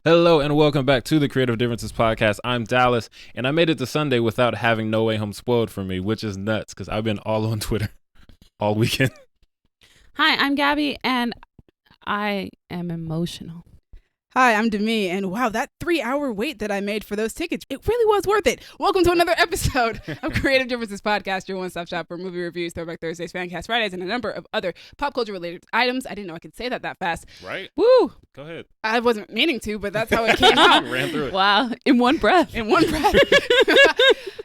Hello and welcome back to the Creative Differences podcast. I'm Dallas, and I made it to Sunday without having No Way Home spoiled for me, which is nuts because I've been all on Twitter all weekend. Hi, I'm Gaby, and I am emotional. Hi, I'm Demi, and wow, that 3-hour wait that I made for those tickets, it really was worth it. Welcome to another episode of Creative Differences Podcast, your one-stop shop for movie reviews, Throwback Thursdays, Fancast Fridays, and a number of other pop culture-related items. I didn't know I could say that fast. Right? Woo! Go ahead. I wasn't meaning to, but that's how it came out. Ran through it. Wow, in one breath. In one breath.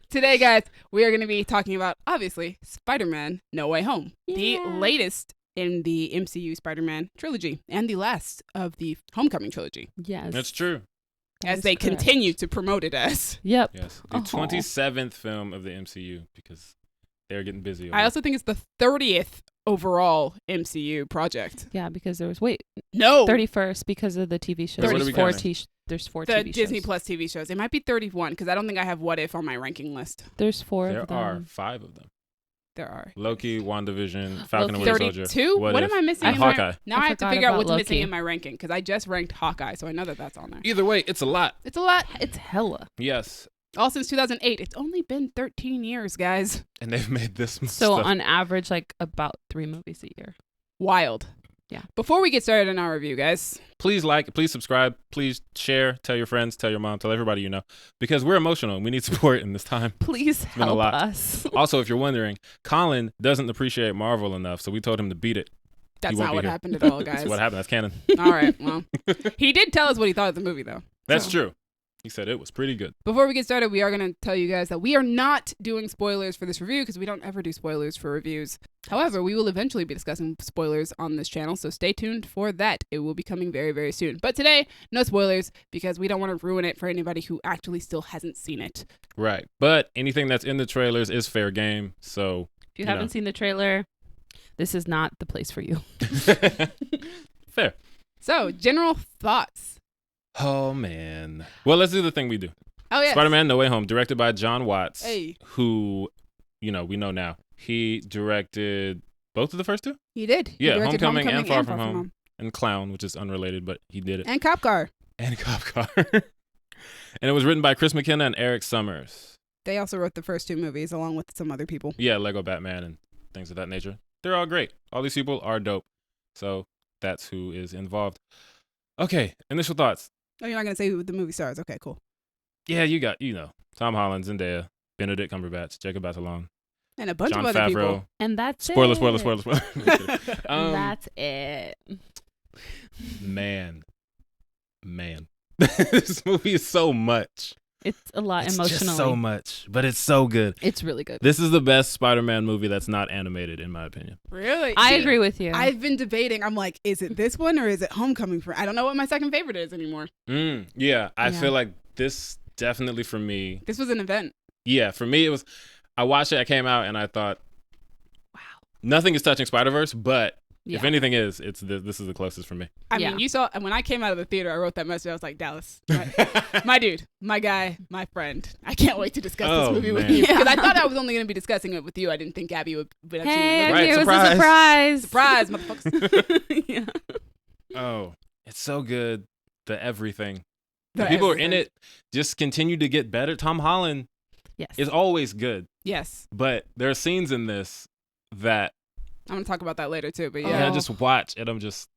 Today, guys, we are going to be talking about, obviously, Spider-Man No Way Home, the latest in the MCU Spider-Man trilogy and the last of the Homecoming trilogy. Yes. That's true. As they continue to promote it as. Yep. Yes. The 27th film of the MCU because they're getting busy. I also think it's the 30th overall MCU project. Yeah, because there was, 31st because of the TV shows. What are we counting? There's four The TV Disney shows. Plus TV shows. It might be 31 because I don't think I have What If on my ranking list. There's four There of them. are 5 of them. There are. Loki, WandaVision, Falcon and Winter Soldier. 32? What If, am I missing? and in Hawkeye. Now I have to forgot figure out about what's missing Loki. in my ranking because I just ranked Hawkeye, so I know that that's on there. Either way, it's a lot. It's a lot. It's hella. Yes. All since 2008. It's only been 13 years, guys. And they've made this much So stuff. on average, like about 3 movies a year. Wild. Yeah. Before we get started in our review, guys. Please like, please subscribe, please share, tell your friends, tell your mom, tell everybody you know, because we're emotional and we need support in this time. Please been a help lot. us. Also, if you're wondering, Colin doesn't appreciate Marvel enough, so we told him to beat it. That's won't not be what here. happened at all, guys. That's what happened. That's canon. All right. Well, he did tell us what he thought of the movie, though. That's So- true. He said it was pretty good. Before we get started, we are going to tell you guys that we are not doing spoilers for this review because we don't ever do spoilers for reviews. However, we will eventually be discussing spoilers on this channel, so stay tuned for that. It will be coming very, very soon. But today, no spoilers because we don't want to ruin it for anybody who actually still hasn't seen it. Right. But anything that's in the trailers is fair game, so... If you haven't seen the trailer, this is not the place for you. Fair. So, general thoughts. Oh, man. Well, let's do the thing we do. Oh, yeah. Spider-Man No Way Home, directed by John Watts, Hey. who, we know now. He directed both of the first two? He did. He Yeah, directed Homecoming and Far From Home. And Clown, which is unrelated, but he did it. And Cop Car. And Cop Car. And it was written by Chris McKenna and Eric Summers. They also wrote the first 2 movies along with some other people. Yeah, Lego Batman and things of that nature. They're all great. All these people are dope. So that's who is involved. Okay, initial thoughts. Oh, you're not going to say who the movie stars. Okay, cool. Yeah, Tom Holland, Zendaya, Benedict Cumberbatch, Jacob Batalon, And a bunch Jon of other Favreau. people. And that's Spoiler. it. Um, That's it. Man. This movie is so much. It's a lot It's emotionally. just so much, but it's so good. It's really good. This is the best Spider-Man movie that's not animated, in my opinion. Really? I See, agree with you. I've been debating. I'm like, is it this one or is it Homecoming? I don't know what my second favorite is anymore. Yeah, I Yeah. feel like this definitely for me. This was an event. Yeah, for me it was. I watched it. I came out and I thought, Wow. nothing is touching Spider-Verse, but Yeah. if anything is, this is the closest for me. I Yeah. mean, you saw, and when I came out of the theater, I wrote that message. I was like, Dallas, my dude, my guy, my friend. I can't wait to discuss Oh, this movie with man. you. Because I Yeah. thought I was only going to be discussing it with you. I didn't think Gaby would have seen Hey, it. Right, it was surprise. a surprise. Surprise, motherfuckers. Yeah. Oh, it's so good. The everything. The The people who are in everything. it just continue to get better. Tom Holland Yes. is always good, Yes. but there are scenes in this that I'm going to talk about that later, too. But Oh. yeah. I just watch and I'm just,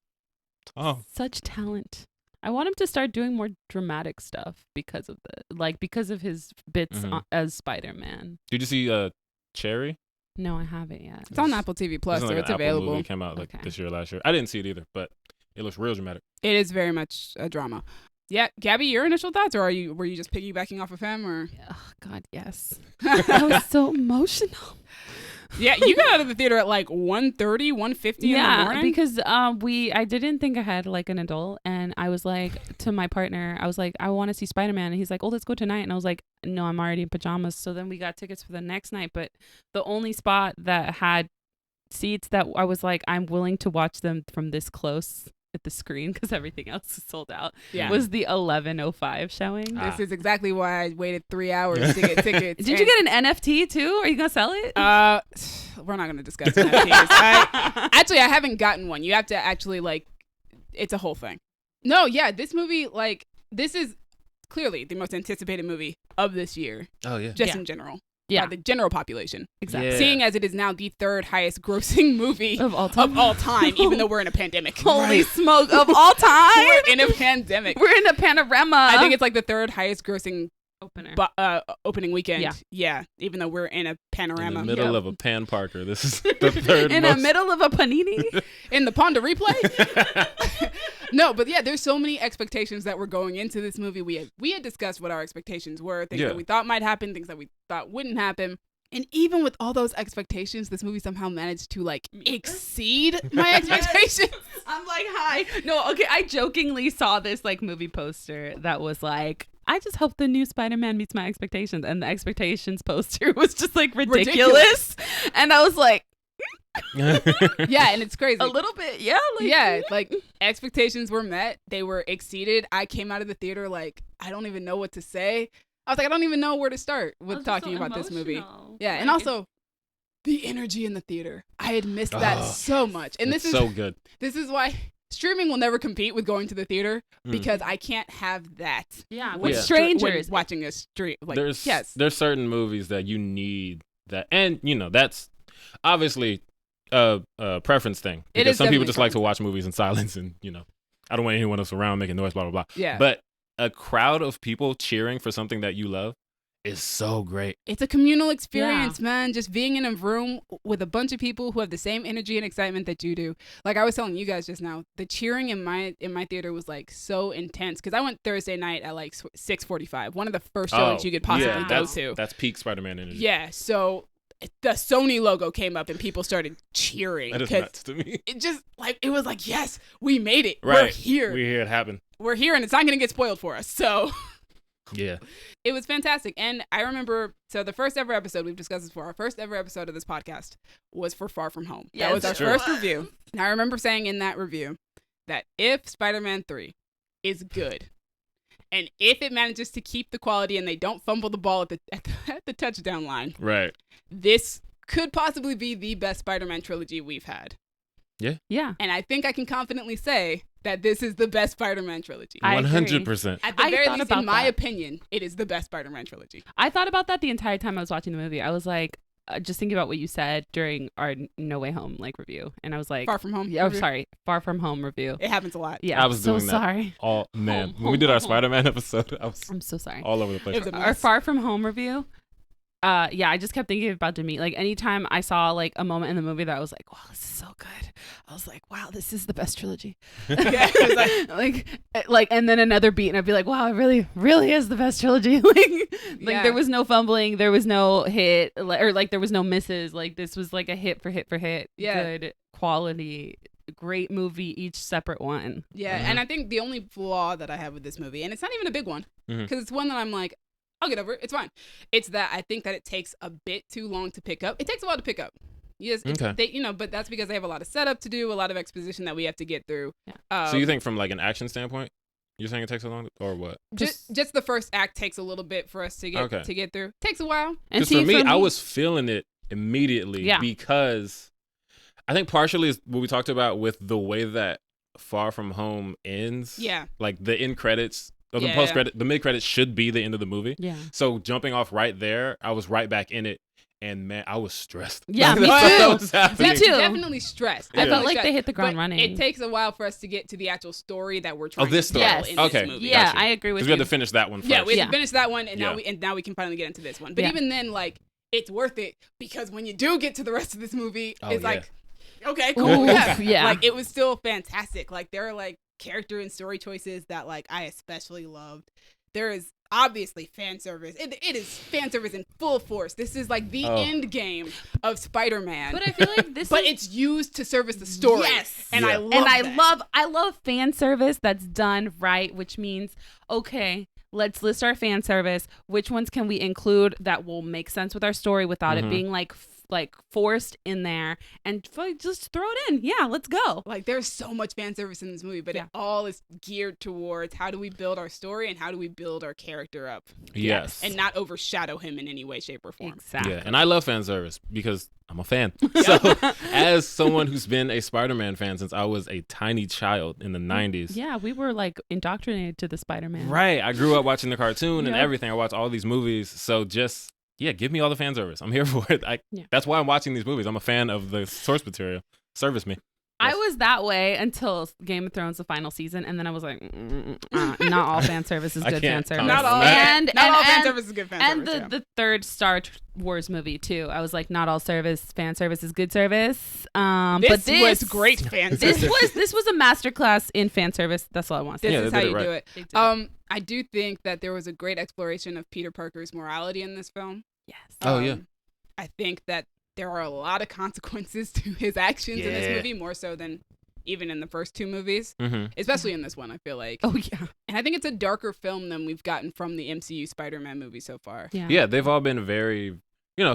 Such talent. I want him to start doing more dramatic stuff because of his bits Mhm. as Spider-Man. Did you see Cherry? No, I haven't yet. It's on Apple TV Plus, It's so like it's an Apple available. movie. It came out like Okay. this year, last year. I didn't see it either, but it looks real dramatic. It is very much a drama. Yeah, Gaby, your initial thoughts, or were you just piggybacking off of him, or? Oh God, yes. I was so emotional. Yeah, you got out of the theater at like 1:30, 1:50 in the morning. because I didn't think ahead like an adult, and I was like to my partner, I was like, I want to see Spider-Man, and he's like, oh, let's go tonight, and I was like, no, I'm already in pajamas. So then we got tickets for the next night, but the only spot that had seats that I was like, I'm willing to watch them from this close at the screen because everything else is sold out. Yeah. Was the 11:05 showing. This is exactly why I waited 3 hours to get tickets. Did you get an NFT too? Are you gonna sell it? We're not going to discuss NFTs. Actually, I haven't gotten one. You have to actually, like, it's a whole thing. No, yeah, this movie, like, this is clearly the most anticipated movie of this year, Oh yeah. just in general. Yeah. By the general population. Exactly. Yeah. Seeing as it is now the third highest grossing movie Of all time. even though we're in a pandemic. Holy smoke. Of all time. We're in a pandemic. We're in a panorama. I think it's like the third highest grossing opener. opening weekend. Yeah. Even though we're in a panorama. In the middle of a Pan Parker. This is the third in most. the middle of a panini. In the Ponda replay. No, but yeah, there's so many expectations that were going into this movie. We had discussed what our expectations were, things that we thought might happen, things that we thought wouldn't happen. And even with all those expectations, this movie somehow managed to like exceed my expectations. I'm like, hi. No, okay. I jokingly saw this like movie poster that was like, I just hope the new Spider-Man meets my expectations. And the expectations poster was just like ridiculous. And I was like, Yeah, and it's crazy. a little bit. Yeah. Like, Yeah, like expectations were met. They were exceeded. I came out of the theater like, I don't even know what to say. I was like, I don't even know where to start with talking about this movie. Yeah, and also the energy in the theater. I had missed that so much. And it's so good. This is why streaming will never compete with going to the theater because I can't have that. Yeah. With With strangers. when watching a stream. Like, There's certain movies that you need that, and that's obviously a preference thing. It Because is some people definitely just like to watch movies in silence, and I don't want anyone else around making noise, blah blah blah. Yeah. But a crowd of people cheering for something that you love is so great. It's a communal experience, man. Just being in a room with a bunch of people who have the same energy and excitement that you do. Like I was telling you guys just now, the cheering in my theater was like so intense because I went Thursday night at like 6:45, one of the first shows you could possibly go to. That's peak Spider-Man energy. Yeah, so the Sony logo came up and people started cheering. That is nuts to me. It just like it was like, yes, we made it. Right. We're here. We're here. It happened. We're here, and it's not gonna get spoiled for us. So. Yeah. It was fantastic. And I remember, so the first ever episode, we've discussed this before, our first ever episode of this podcast was for Far From Home. Yes, that was our true. first review. And I remember saying in that review that if Spider-Man 3 is good, and if it manages to keep the quality and they don't fumble the ball at the touchdown line, Right. this could possibly be the best Spider-Man trilogy we've had. Yeah. And I think I can confidently say that this is the best Spider-Man trilogy. I agree. 100%. At the I very thought least, about in my that. opinion, it is the best Spider-Man trilogy. I thought about that the entire time I was watching the movie. I was like, just thinking about what you said during our No Way Home review. And I was like, Far From Home. Yeah, I'm review. sorry. Far From Home review. It happens a lot. Yeah. I was so doing that. sorry. Oh man, Home, when we did our home. Spider-Man episode, I was I'm so sorry. all over the place. It was a Our mess. Far From Home review. I just kept thinking about Demi. Like anytime I saw like a moment in the movie that I was like, wow, this is so good. I was like, wow, this is the best trilogy. Yeah, it was like, and then another beat, and I'd be like, wow, it really, really is the best trilogy. like Yeah. there was no fumbling, there was no hit, or like there was no misses. Like this was like a hit for hit for hit. Yeah. Good quality, great movie, each separate one. Yeah, and I think the only flaw that I have with this movie, and it's not even a big one, because it's one that I'm like, I'll get over it. It's fine. It's that I think that it takes a bit too long to pick up. It takes a while to pick up. Yes, Okay. but that's because they have a lot of setup to do, a lot of exposition that we have to get through. Yeah. So you think from like an action standpoint, you're saying it takes so long, or what? Just the first act takes a little bit for us to get through. Takes a while. And Because for me, I was feeling it immediately because I think partially is what we talked about with the way that Far From Home ends. Yeah. Like the end credits. Or the Yeah. post credit, the mid credits should be the end of the movie. Yeah. So jumping off right there, I was right back in it, and man, I was stressed. Yeah, me That's too. what was happening. Me too. Definitely stressed. I felt Definitely like they stressed. hit the ground But running. It takes a while for us to get to the actual story that we're trying this to story. tell Yes. in Okay. this movie. Yeah, Gotcha. I agree with Because you. we had to finish that one first. Yeah, we had Yeah. to finish that one, and Yeah. now we can finally get into this one. But Yeah. even then, like, it's worth it because when you do get to the rest of this movie, it's yeah. like, okay, cool, Oof, yeah. Like, it was still fantastic. Like, there are like character and story choices that like I especially loved. There is obviously fan service. It is fan service in full force. This is like the end game of Spider-Man. But I feel like this but is it's used to service the story. Yes. And Yeah. I love and that. I love fan service that's done right, which means okay, let's list our fan service. Which ones can we include that will make sense with our story without it being like like forced in there and just throw it in. Yeah, let's go. Like, there's so much fan service in this movie, but it all is geared towards how do we build our story and how do we build our character up. Yes. And not overshadow him in any way, shape, or form. Exactly. Yeah, and I love fan service because I'm a fan. So, as someone who's been a Spider-Man fan since I was a tiny child in the 90s. Yeah, we were like indoctrinated to the Spider-Man. Right. I grew up watching the cartoon and Yep. everything. I watched all these movies. So just, give me all the fan service. I'm here for it. That's why I'm watching these movies. I'm a fan of the source material. Service me. I was that way until Game of Thrones, the final season, and then I was like, not all fan service is good fan service. Not all, and fan service is good fan and service. the third Star Wars movie too. I was like, not all fan service is good service. But this was great fan service. This was a masterclass in fan service. That's all I want to say. This is how you right. do it. I do think that there was a great exploration of Peter Parker's morality in this film. Yes. Oh, yeah. I think that there are a lot of consequences to his actions in this Yeah. movie, more so than even in the first two movies, Mm-hmm. especially in this one, I feel like. Oh yeah. And I think it's a darker film than we've gotten from the MCU Spider-Man movie so far. Yeah, they've all been very,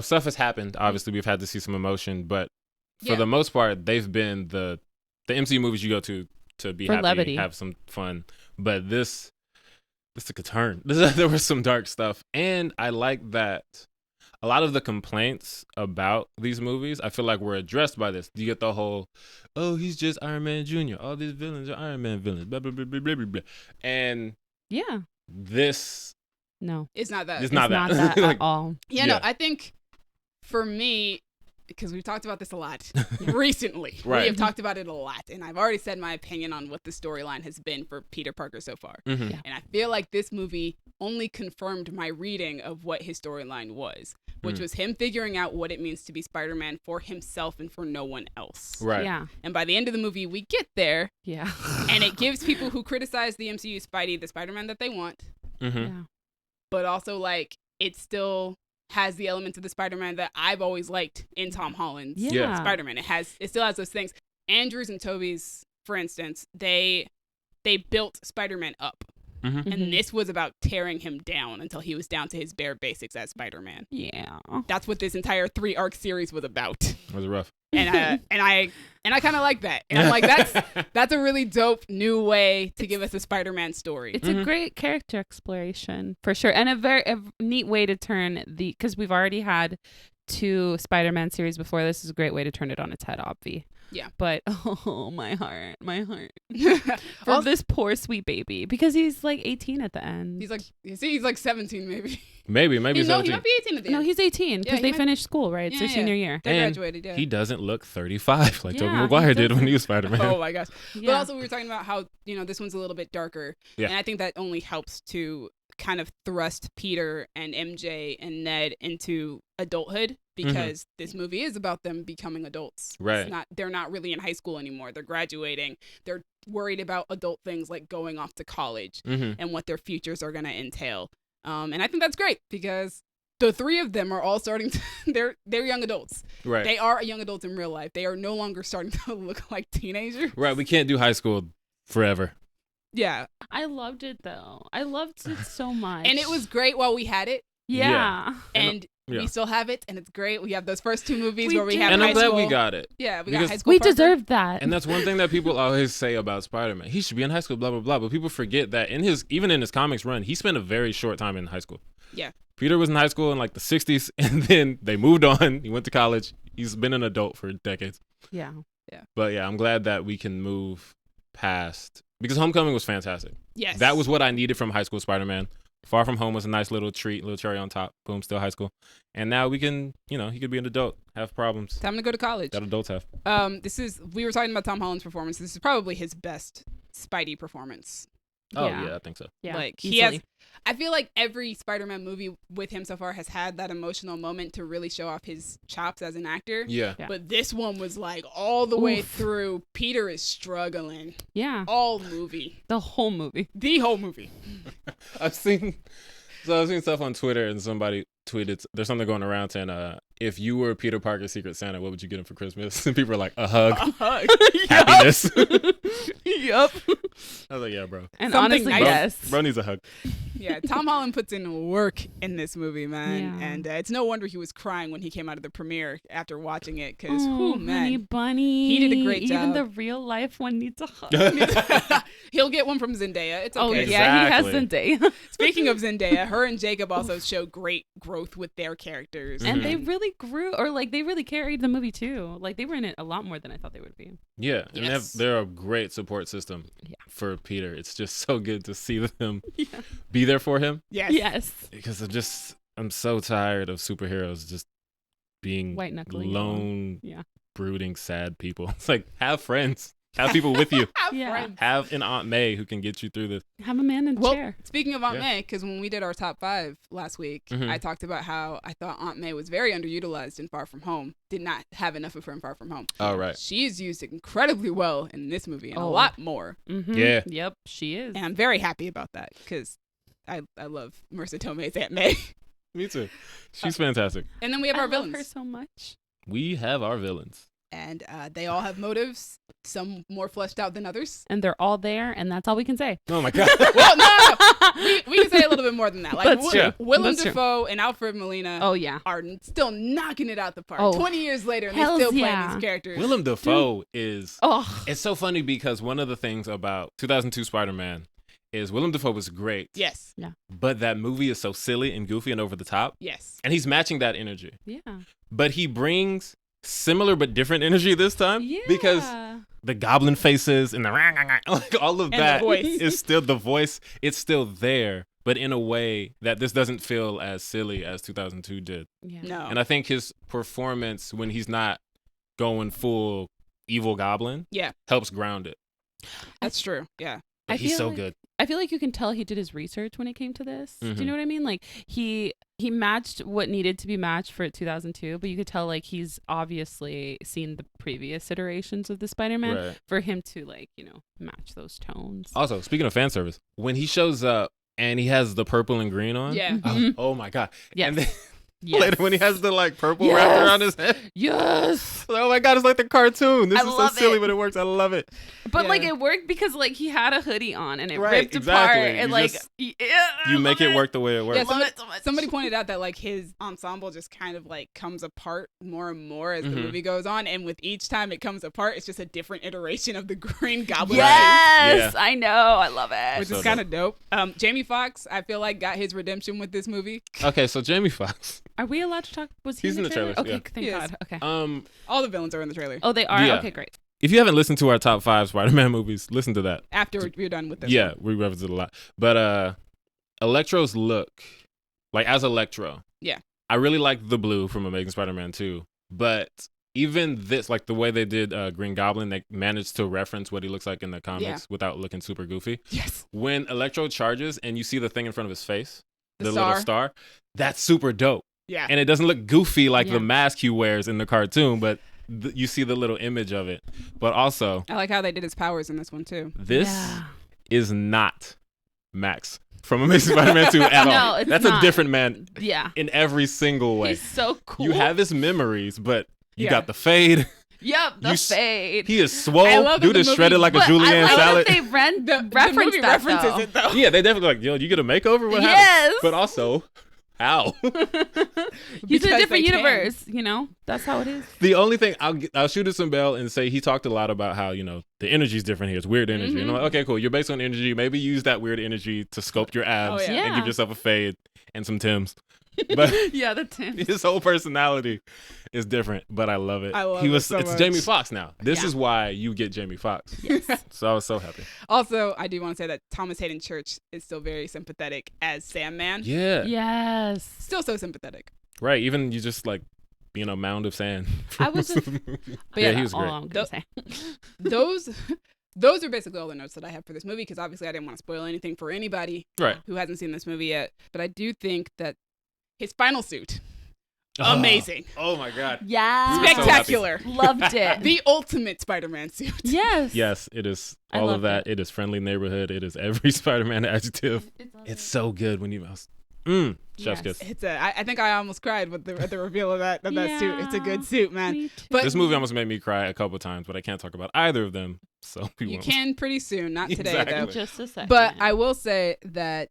stuff has happened. Obviously, we've had to see some emotion, but for the most part, they've been the MCU movies you go to be For happy, levity. have some fun. But this took a turn. There was some dark stuff. And I like that a lot of the complaints about these movies, I feel like were addressed by this. You get the whole, he's just Iron Man Jr. All these villains are Iron Man villains, blah, blah, blah, blah, blah, blah. And this... No. It's not that. It's not that. that Like, at all. Yeah, no, I think for me, because we've talked about this a lot recently. Right. We have talked about it a lot. And I've already said my opinion on what the storyline has been for Peter Parker so far. Mm-hmm. Yeah. And I feel like this movie only confirmed my reading of what his storyline was, which was him figuring out what it means to be Spider-Man for himself and for no one else. Right. Yeah. And by the end of the movie, we get there. Yeah. And it gives people who criticize the MCU Spidey the Spider-Man that they want. Mm-hmm. Yeah. But also, like, it still has the elements of the Spider-Man that I've always liked in Tom Holland's Yeah. Spider-Man. It still has those things. Andrews and Tobey's, for instance, they built Spider-Man up. Mm-hmm. And this was about tearing him down until he was down to his bare basics as Spider-Man. Yeah. That's what this entire 3-arc series was about. It was rough. And I kind of like that. And I'm like, that's a really dope new way to give us a Spider-Man story. It's a great character exploration for sure, and a neat way to turn because we've already had 2 Spider-Man series before. This is a great way to turn it on its head, obvi. Yeah. But my heart for this poor sweet baby, because he's like 18 at the end. He's like 17 maybe. Maybe He 17. might be 18 at the end. No, he's 18 because Yeah, they he might- finished school, right? It's their Yeah, senior year. They And graduated, yeah. He doesn't look 35 like Tobey Yeah, Maguire he did when doesn't. he was Spider-Man. Oh my gosh. But Yeah. also we were talking about how, this one's a little bit darker. Yeah. And I think that only helps to kind of thrust Peter and MJ and Ned into adulthood, because this movie is about them becoming adults. Right. They're not really in high school anymore. They're graduating. They're worried about adult things like going off to college Mm-hmm. and what their futures are going to entail. And I think that's great, because the 3 of them are all starting to they're young adults. Right. They are young adults in real life. They are no longer starting to look like teenagers. Right. We can't do high school forever. Yeah. I loved it though. I loved it so much. And it was great while we had it. Yeah. And Yeah. we still have it, and it's great. We have those first 2 movies We where we do. have And high I'm glad school. we got it. Yeah, we because got high school. We Parker. deserved that. And that's one thing that people always say about Spider-Man. He should be in high school, blah, blah, blah. But people forget that even in his comics run, he spent a very short time in high school. Yeah. Peter was in high school in like the 60s, and then they moved on. He went to college. He's been an adult for decades. Yeah. But yeah, I'm glad that we can move past, because Homecoming was fantastic. Yes. That was what I needed from high school Spider-Man. Far From Home was a nice little treat, little cherry on top. Boom, still high school. And now we can, he could be an adult, have problems time to go to college. that adults have. We were talking about Tom Holland's performance. This is probably his best Spidey performance. Oh, Yeah. yeah, I think so. Yeah. Like, easily. I feel like every Spider-Man movie with him so far has had that emotional moment to really show off his chops as an actor. Yeah. Yeah. But this one was like all the way Oof. through. Peter is struggling. Yeah. All movie. The whole movie. The whole movie. I've seen stuff on Twitter, and somebody tweeted, there's something going around saying, if you were Peter Parker's Secret Santa, what would you get him for Christmas? And people are like, a hug, happiness. Yup. I was like, yeah, bro. And Something honestly, nice. yes. Bro needs a hug. Yeah, Tom Holland puts in work in this movie, man. Yeah. And it's no wonder he was crying when he came out of the premiere after watching it, because, Oh, man. honey bunny. He did a great Even job. the real life one needs a hug. He'll get one from Zendaya. It's okay. Oh, yeah, he has Exactly. Zendaya. Speaking of Zendaya, her and Jacob also show great growth with their characters. And they really grew, or like they really carried the movie too. Like they were in it a lot more than I thought they would be. Yeah, and Yes. they're a great support system Yeah. for Peter. It's just so good to see them be there for him, Yes. Yes. because I'm so tired of superheroes just being White knuckling. lone, Yeah. brooding, sad people. It's like, have friends, have people with you, Have Yeah. friends. have an Aunt May who can get you through this. Have a man in a Well, chair. speaking of Aunt Yeah. May, because when we did our top 5 last week, Mhm. I talked about how I thought Aunt May was very underutilized in Far From Home. Did not have enough of her in Far From Home. All right. She is used incredibly well in this movie, and a Oh. lot more. Mm-hmm. Yeah. Yep, she is. And I'm very happy about that, because I love Marissa Tomei's Aunt May. Me too. She's fantastic. And then we have I our love villains. her so much. We have our villains. And they all have motives, some more fleshed out than others. And they're all there, and that's all we can say. Oh my god. Well, no. We can say a little bit more than that. Like That's true. Willem That's true. Dafoe and Alfred Molina Oh, yeah. are still knocking it out the park. Oh. 20 years later, and they're Hells still playing yeah. these characters. Willem Dafoe is. Oh, It's so funny because one of the things about 2002 Spider-Man is Willem Dafoe was great. Yes. But that movie is so silly and goofy and over the top. Yes. And he's matching that energy. yeah. But he brings similar but different energy this time. Yeah. Because the goblin faces and the like all of And the that voice. is still the voice. It's still there, but in a way that this doesn't feel as silly as 2002 did. Yeah. No. And I think his performance when he's not going full evil goblin Yeah. helps ground it. That's true. Yeah. But I he's feel so like- good. I feel like you can tell he did his research when it came to this. Do Mhm. you know what I mean? Like he matched what needed to be matched for 2002, but you could tell like he's obviously seen the previous iterations of the Spider-Man Right. for him to like, match those tones. Also, speaking of fan service, when he shows up and he has the purple and green on, Yeah. oh my god! Yes. And then Yes. later when he has the like purple Yes. wrapped around his head, Yes. oh my god, it's like the cartoon. This I is so love silly, it. but it works. I love it. But Yeah. like it worked because like he had a hoodie on and it Right, ripped exactly. apart and You like just- yeah, You I make love it work the way it works. Yeah, I love it so much. Somebody pointed out that like his ensemble just kind of like comes apart more and more as the Mhm. movie goes on, and with each time it comes apart, it's just a different iteration of the Green Goblin. Yes, Yeah. I know. I love it. Which So is kind of dope. Jamie Foxx, I feel like, got his redemption with this movie. Okay, so Jamie Foxx. Are we allowed to talk? Was he He's in the trailers, Okay, yeah. thank He is. God. Okay. All the villains are in the trailer. Oh, they are? Yeah. Okay, great. If you haven't listened to our top 5 Spider-Man movies, listen to that. After we're done with this. Yeah, one. we reference it a lot. But Electro's look, like as Electro. Yeah. I really like the blue from Amazing Spider-Man 2. But even this, like the way they did Green Goblin, they managed to reference what he looks like in the comics Yeah. without looking super goofy. Yes. When Electro charges and you see the thing in front of his face, The little star. star, that's super dope. Yeah. And it doesn't look goofy like Yeah. the mask he wears in the cartoon, but you see the little image of it. But also, I like how they did his powers in this one too. this Yeah. is not Max from Amazing Spider-Man 2 at No, all. it's That's not. a different man Yeah. in every single way. He's so cool. You have his memories, but you Yeah. got the fade. Yep, the you s- fade. He is I swole. love that Dude the is movie- shredded like a But julienne I like salad. that they The reference movie that references though. it though. Yeah, they definitely like, yo, you get a makeover? What Yes. happened? But also, how? He's in Because a different they can. universe, That's how it is. The only thing I'll shoot at some bell and say he talked a lot about how the energy's different here. It's weird energy. And I'm like, okay, cool. You're based on energy. Maybe use that weird energy to sculpt your abs Oh, yeah. and give yourself a fade and some Tims. But Yeah, the Tim. his whole personality is different. But I love it. I love he it was. so It's much. Jamie Foxx now. This Yeah. is why you get Jamie Foxx. Yes. So I was so happy. Also, I do want to say that Thomas Hayden Church is still very sympathetic as Sandman. Yeah. Yes. Still so sympathetic. Right. Even you just like being a mound of sand. I was just- But yeah, yeah, he was all great. I'm gonna say. Those are basically all the notes that I have for this movie, because obviously I didn't want to spoil anything for anybody Right. who hasn't seen this movie yet. But I do think that his final suit, Oh. amazing, Oh my God. Yeah. We were so happy. spectacular, Loved it. the ultimate Spider-Man suit. Yes. Yes, it is I all of loved that. It is friendly neighborhood. It is every Spider-Man adjective. It's so good when you chef's Yes. kiss. I think I almost cried with the reveal of that suit. It's a Yeah. good suit, man. Me too. But This movie almost made me cry a couple times, but I can't talk about either of them. So we you won't. can pretty soon, not today Exactly. though. Just a second. But I will say that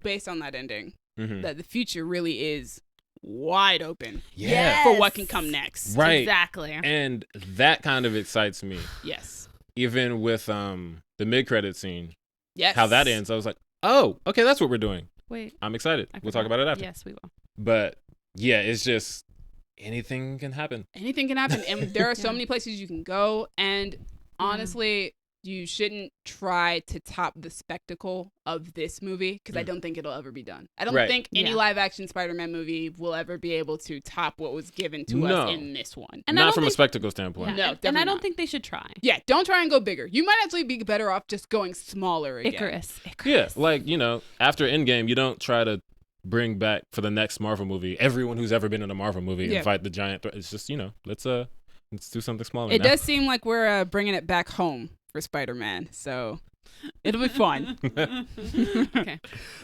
based on that ending, Mhm. that the future really is wide open Yeah. for what can come next. Right. Exactly. And that kind of excites me. Yes. Even with the mid-credit scene, Yes. how that ends, I was like, oh, okay, that's what we're doing. Wait. I'm excited. I We'll talk forgot. about it after. Yes, we will. But yeah, it's just anything can happen. Anything can happen. And there are so Yeah. many places you can go. And honestly, you shouldn't try to top the spectacle of this movie because I don't think it'll ever be done. I don't Right. think any Yeah. live action Spider-Man movie will ever be able to top what was given to No. us in this one. And I Not don't from a think- spectacle Yeah. standpoint. No, and I definitely don't not. think they should try. Yeah, don't try and go bigger. You might actually be better off just going smaller again. Icarus. Yeah, like, after Endgame, you don't try to bring back for the next Marvel movie everyone who's ever been in a Marvel movie Yeah. and fight the giant threat. It's just, let's do something smaller It now. does seem like we're bringing it back home for Spider-Man, so it'll be fun. Okay.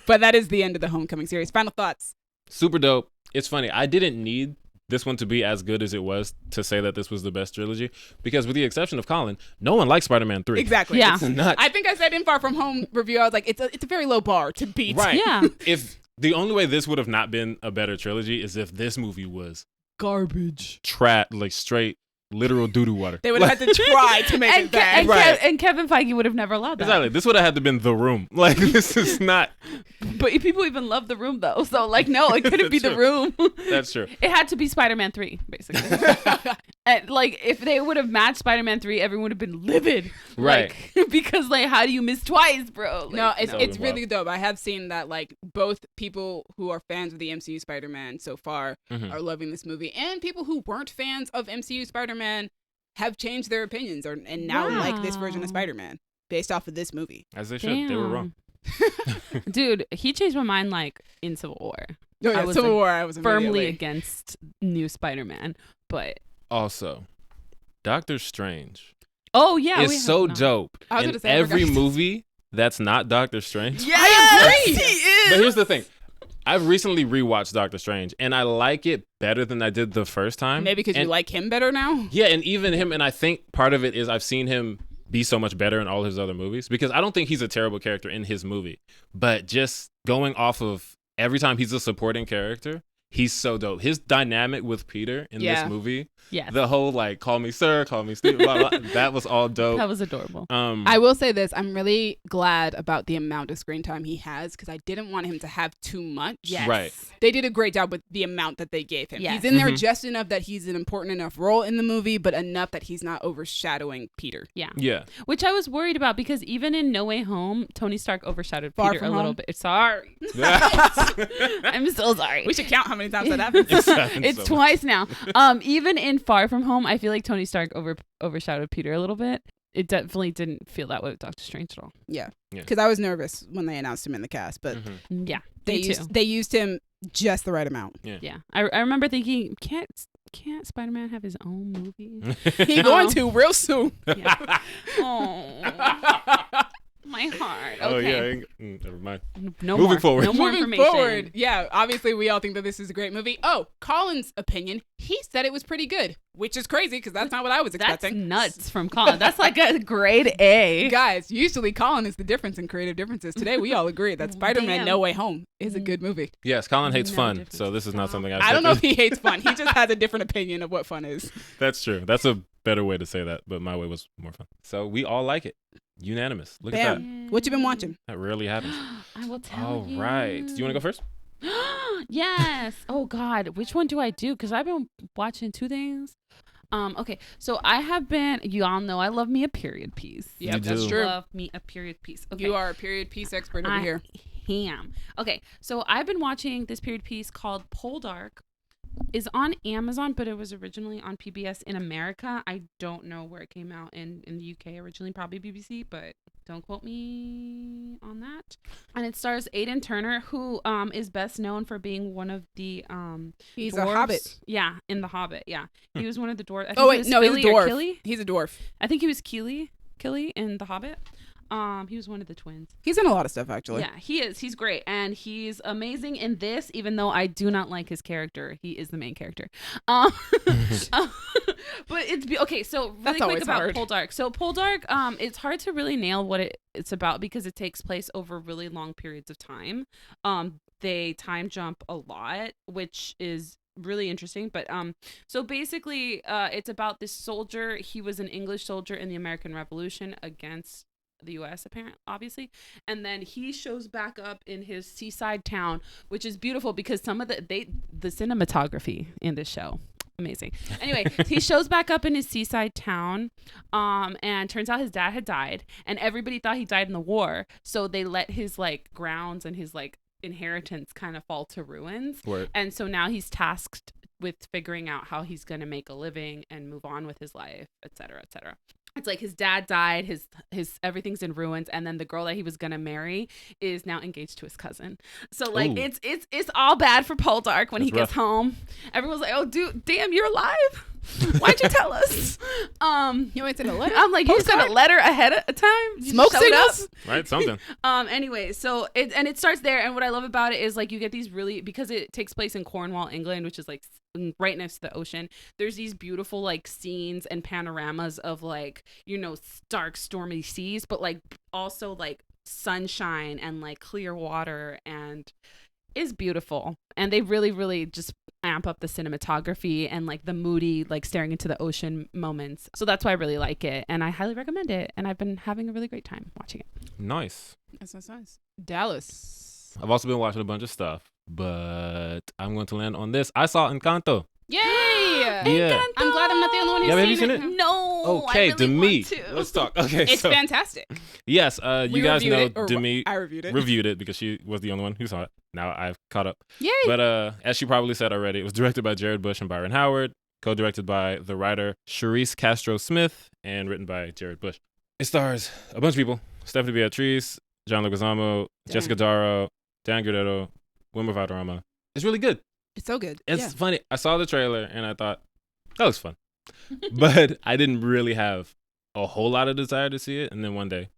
But that is the end of the Homecoming series. Final thoughts. Super dope. It's funny. I didn't need this one to be as good as it was to say that this was the best trilogy because with the exception of Colin, no one likes Spider-Man 3. Exactly. Yeah. It's nuts. I think I said in Far From Home review, I was like, it's a very low bar to beat. Right. Yeah. If the only way this would have not been a better trilogy is if this movie was Garbage. like straight literal doo-doo water. They would have had to try to make it bad. Right. And Kevin Feige would have never allowed that. Exactly. This would have had to been The Room. Like, this is not. But people even love The Room, though. So, no, it couldn't be The Room. That's true. It had to be Spider-Man 3, basically. And, if they would have matched Spider-Man 3, everyone would have been livid. Right. Because, how do you miss twice, bro? No, it's That would've it's been really dope. I have seen that both people who are fans of the MCU Spider-Man so far Mhm. are loving this movie, and people who weren't fans of MCU Spider-Man have changed their opinions and now like this version of Wow. Spider-Man based off of this movie. As they should. They were wrong. Dude, he changed my mind, in Civil War. Oh yeah, I was Civil War. I was Firmly immediately- against new Spider-Man. But, Also, Doctor Strange oh, yeah. is so dope I was in gonna say, I every forgot. movie that's not Doctor Strange. I agree. He is. But here's the thing. I've recently rewatched Doctor Strange, and I like it better than I did the first time. Maybe because you And- like him better now. Yeah, and even him, and I think part of it is I've seen him be so much better in all his other movies because I don't think he's a terrible character in his movie, but just going off of every time he's a supporting character, he's so dope. His dynamic with Peter in Yeah. this movie, Yes. the whole call me sir, call me Steve, blah, blah, that was all dope. That was adorable. I will say this: I'm really glad about the amount of screen time he has because I didn't want him to have too much. Yes. Right. They did a great job with the amount that they gave him. Yes. He's in there Mhm. just enough that he's an important enough role in the movie, but enough that he's not overshadowing Peter. Yeah. Which I was worried about because even in No Way Home, Tony Stark overshadowed Far Peter a From little Home? bit. Sorry. I'm so sorry. We should count how many times that happens. It's so twice now. Even in Far From Home, I feel like Tony Stark overshadowed Peter a little bit. It definitely didn't feel that way with Doctor Strange at all. Yeah, Yeah. because I was nervous when they announced him in the cast, but Mhm. Yeah, they me too. used him just the right amount. Yeah, I remember thinking, can't Spider-Man have his own movie? He going to real soon. Yeah. Oh, my heart. Oh Okay. yeah, never mind. No Moving more. forward. No more Moving information. forward, yeah, obviously we all think that this is a great movie. Oh, Colin's opinion, he said it was pretty good, which is crazy because that's not what I was That's expecting. nuts from Colin. That's like a grade A. Guys, usually Colin is the difference in creative differences. Today we all agree that Spider-Man Damn. No Way Home is a good movie. Yes, Colin hates No fun, difference. so this is not something I don't know if he hates fun. He just has a different opinion of what fun is. That's true. That's a better way to say that, but my way was more fun. So we all like it. Unanimous. Look at that. Bam. What you been watching? That rarely happens. I will tell All you. right. Do you want to go first? Yes. Oh God, which one do I do? Because I've been watching two things. Okay, so I have been. You all know I love me a period piece. Yep, You that's do. true. Love me a period piece. Okay. You are a period piece expert over I here. am. Okay, so I've been watching this period piece called Poldark. Is on Amazon, but it was originally on PBS in America. I don't know where it came out in the UK originally, probably BBC, but don't quote me on that. And it stars Aidan Turner, who is best known for being one of the He's dwarves. a hobbit. Yeah, in The Hobbit. Yeah, he was one of the dwarves. Oh wait, no, he's a Filly or dwarf. Killy? He's a dwarf. I think he was Killy in The Hobbit. He was one of the twins. He's in a lot of stuff, actually. Yeah, he is. He's great, and he's amazing in this. Even though I do not like his character, he is the main character. But it's okay. So really quick about hard. Poldark. So Poldark, it's hard to really nail what it's about because it takes place over really long periods of time. They time jump a lot, which is really interesting. But so basically, it's about this soldier. He was an English soldier in the American Revolution against the US, apparently, obviously, and then he shows back up in his seaside town, which is beautiful because some of the cinematography in this show, amazing. Anyway, he shows back up in his seaside town, and turns out his dad had died, and everybody thought he died in the war, so they let his like grounds and his like inheritance kind of fall to ruins. Word. And so now he's tasked with figuring out how he's going to make a living and move on with his life, etc., etc. It's like his dad died, his everything's in ruins, and then the girl that he was gonna marry is now engaged to his cousin. So like Ooh. it's all bad for Poldark when That's he gets home. Everyone's like, "Oh, dude, damn, you're alive? Why'd you tell us?" You ain't sent a letter? I'm like, you sent a letter ahead of time? You Smoke showed up? signals? Right, something. Anyway, so it starts there, and what I love about it is like you get these really, because it takes place in Cornwall, England, which is like right next to the ocean. There's these beautiful like scenes and panoramas of like, you know, stark stormy seas, but like also like sunshine and like clear water, and is beautiful. And they really, really just amp up the cinematography and like the moody, like staring into the ocean moments. So that's why I really like it, and I highly recommend it. And I've been having a really great time watching it. Nice. That's nice. Dallas. I've also been watching a bunch of stuff, but I'm going to land on this. I saw Encanto. Yay! Yeah. I'm glad I'm not the only one who's Yeah, have seen you seen it? No. Okay, I really Demi. want to. Let's talk. Okay, It's so fantastic. yes, you guys know Demi I reviewed it. reviewed it because she was the only one who saw it. Now I've caught up. Yay! But as she probably said already, it was directed by Jared Bush and Byron Howard, co-directed by the writer Charisse Castro-Smith, and written by Jared Bush. It stars a bunch of people: Stephanie Beatriz, John Leguizamo, Jessica Darrow, Dan Guerrero, Wilmer Valderrama. It's really good. It's so good. It's funny. I saw the trailer and I thought, that looks fun. But I didn't really have a whole lot of desire to see it. And then one day,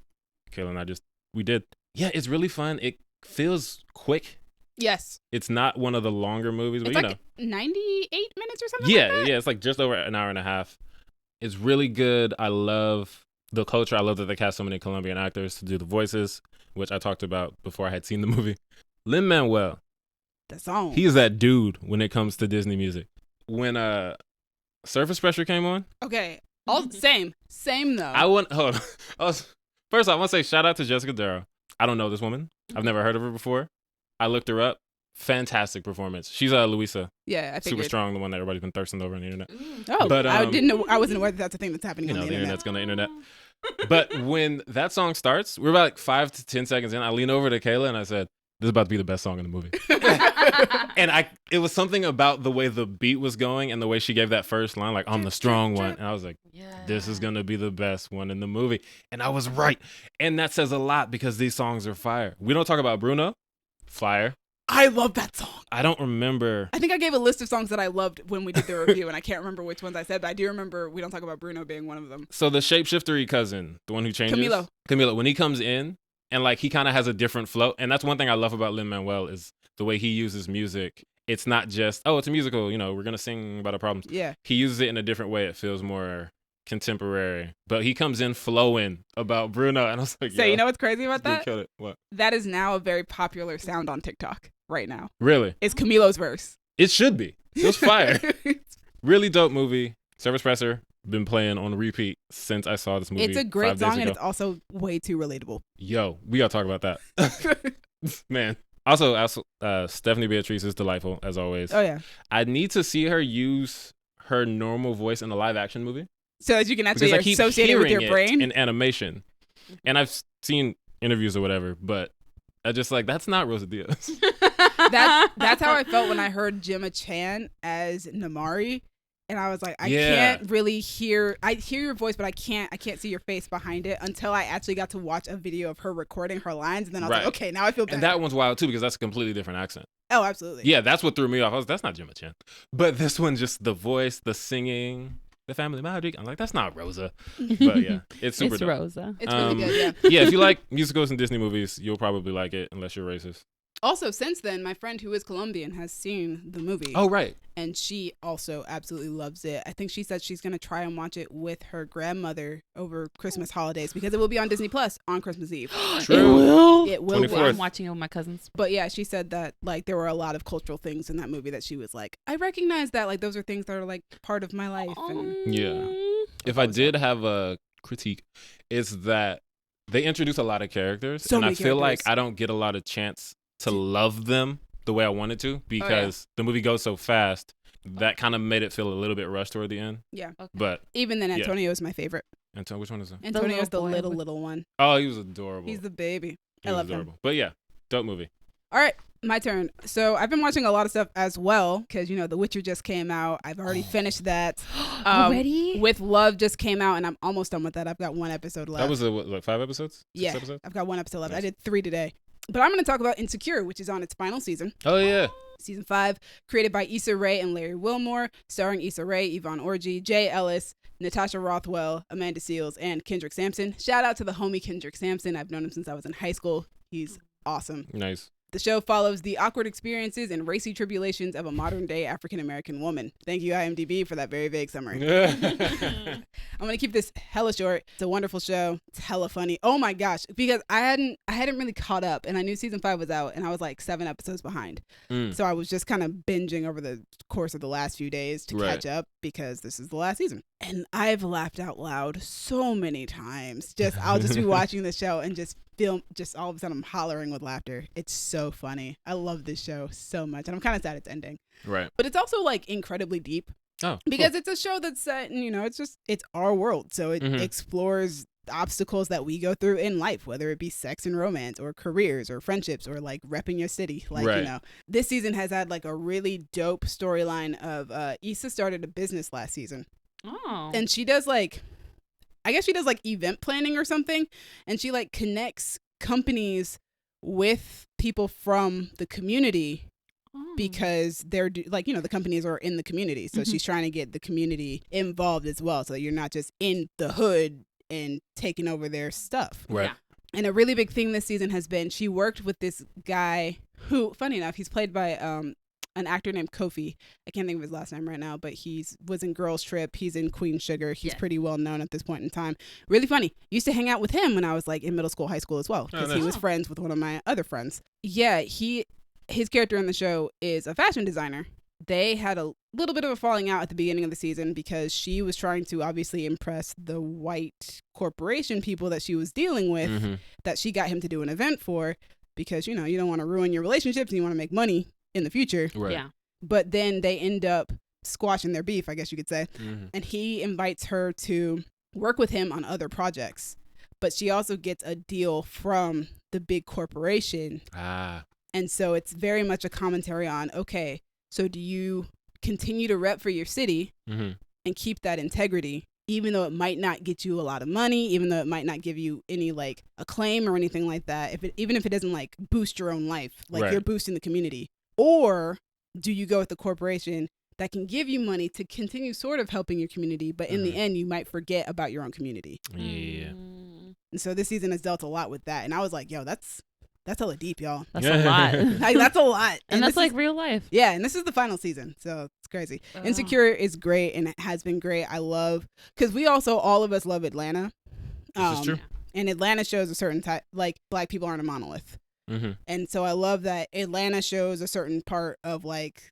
Kayla and I we did. Yeah, it's really fun. It feels quick. Yes. It's not one of the longer movies, but It's you like know. 98 minutes or something Yeah, like that? yeah. It's like just over an hour and a half. It's really good. I love the culture. I love that they cast so many Colombian actors to do the voices, which I talked about before I had seen the movie. Lin-Manuel. The song. He's that dude when it comes to Disney music. When Surface Pressure came on, Okay. All same though. hold on. First off, I want to say shout out to Jessica Darrow. I don't know this woman. I've never heard of her before. I looked her up. Fantastic performance. She's Luisa, Yeah, I figured. super strong, the one that everybody's been thirsting over on the internet. Oh, But, I didn't know. I wasn't aware that that's a thing that's happening You on know, the the internet. internet's gonna internet. But when that song starts, we're about like 5 to 10 seconds in. I lean over to Kayla and I said, "This is about to be the best song in the movie." And it was something about the way the beat was going and the way she gave that first line, like, "I'm the strong one." And I was like, this is going to be the best one in the movie. And I was right. And that says a lot because these songs are fire. We don't talk about Bruno. Fire. I love that song. I don't remember. I think I gave a list of songs that I loved when we did the review, and I can't remember which ones I said, but I do remember We Don't Talk About Bruno being one of them. So the shapeshiftery cousin, the one who changes. Camilo, when he comes in and like he kind of has a different flow. And that's one thing I love about Lin-Manuel is the way he uses music. It's not just, oh, it's a musical, you know, we're going to sing about our problems. Yeah. He uses it in a different way. It feels more contemporary. But he comes in flowing about Bruno. And I was like, So you know what's crazy about that? Killed it. What? That is now a very popular sound on TikTok right now. Really? It's Camilo's verse. It should be. It was fire. Really dope movie. Surface Pressure. Been playing on repeat since I saw this movie. It's a great 5 days song, and ago. it's also way too relatable. Yo, we gotta talk about that. Man. Also, Stephanie Beatriz is delightful, as always. Oh, yeah. I need to see her use her normal voice in a live action movie. So that you can actually Because I keep associate it with hearing your brain? in animation. And I've seen interviews or whatever, but I just like, that's not Rosa Diaz. That's how I felt when I heard Gemma Chan as Namari. And I was like, I can't really hear. I hear your voice, but I can't see your face behind it until I actually got to watch a video of her recording her lines. And then I was like, okay, now I feel better. And that one's wild too because that's a completely different accent. Oh, absolutely. Yeah, that's what threw me off. That's not Gemma Chan. But this one, just the voice, the singing. the family magic. I'm like, that's not Rosa. But yeah, it's super It's dope. Rosa. It's really good, yeah. Yeah, if you like musicals and Disney movies, you'll probably like it unless you're racist. Also, since then, my friend who is Colombian has seen the movie. Oh, right. And she also absolutely loves it. I think she said she's going to try and watch it with her grandmother over Christmas holidays because it will be on Disney Plus on Christmas Eve. True. It will. It will. 24th. I'm watching it with my cousins. But yeah, she said that like there were a lot of cultural things in that movie that she was like, I recognize that. Like those are things that are like part of my life. And Yeah. If I did have a critique, it's that they introduce a lot of characters. So and I many feel like characters. I don't get a lot of chance to love them the way I wanted to because the movie goes so fast. That kind of made it feel a little bit rushed toward the end. yeah. Okay. But Even then, Antonio is my favorite. Antonio, which one is that? Antonio's the little boy little one. Oh, he was adorable. He's the baby. He I was love him. adorable. But yeah, dope movie. All right, my turn. So I've been watching a lot of stuff as well because, you know, The Witcher just came out. I've already finished that. Already? With Love just came out, and I'm almost done with that. I've got one episode left. That was like 5 episodes? 6 yeah, episodes? I've got one episode left. I Nice. did 3 today. But I'm going to talk about Insecure, which is on its final season. Oh, yeah. Season 5, created by Issa Rae and Larry Wilmore, starring Issa Rae, Yvonne Orji, Jay Ellis, Natasha Rothwell, Amanda Seales, and Kendrick Sampson. Shout out to the homie Kendrick Sampson. I've known him since I was in high school. He's awesome. Nice. The show follows the awkward experiences and racy tribulations of a modern-day African-American woman. Thank you, IMDb, for that very vague summary. I'm gonna keep this hella short. It's a wonderful show. It's hella funny. Oh my gosh, because I hadn't really caught up, and I knew season 5 was out, and I was like 7 episodes behind. So I was just kind of binging over the course of the last few days to catch up because this is the last season. And I've laughed out loud so many times. I'll just be watching the show and just all of a sudden I'm hollering with laughter. It's so funny. I love this show so much, and I'm kind of sad it's ending. Right. But it's also like incredibly deep. Oh, Because it's a show that's set in, it's our world. So it Mhm. explores obstacles that we go through in life, whether it be sex and romance or careers or friendships or like repping your city. Like, Right. This season has had like a really dope storyline of Issa started a business last season. Oh. And she does like, I guess she does like event planning or something. And she like connects companies with people from the community because they're like, the companies are in the community. So she's trying to get the community involved as well. So you're not just in the hood and taking over their stuff. Right. Yeah. And a really big thing this season has been she worked with this guy who, funny enough, he's played by an actor named Kofi. I can't think of his last name right now, but was in Girls Trip. He's in Queen Sugar. He's pretty well known at this point in time. Really funny. Used to hang out with him when I was like in middle school, high school as well, because he was friends with one of my other friends. Yeah, his character in the show is a fashion designer. They had a little bit of a falling out at the beginning of the season because she was trying to obviously impress the white corporation people that she was dealing with, that she got him to do an event for, because, you don't want to ruin your relationships and you want to make money in the future. Right. Yeah. But then they end up squashing their beef, I guess you could say. Mm-hmm. And he invites her to work with him on other projects. But she also gets a deal from the big corporation. Ah. And so it's very much a commentary on, okay, so do you continue to rep for your city and keep that integrity, even though it might not get you a lot of money, even though it might not give you any like acclaim or anything like that, even if it doesn't like boost your own life, like you're boosting the community? Or do you go with the corporation that can give you money to continue sort of helping your community, but in the end you might forget about your own community? Yeah. And so this season has dealt a lot with that, and I was like, yo, that's hella deep, y'all. That's a lot. Like, that's a lot. And that's this like is, real life. yeah, and this is the final season, so it's crazy. Oh. Insecure is great, and it has been great. I love, because all of us love Atlanta. This is true. And Atlanta shows a certain type, like, Black people aren't a monolith. And so I love that Atlanta shows a certain part of, like,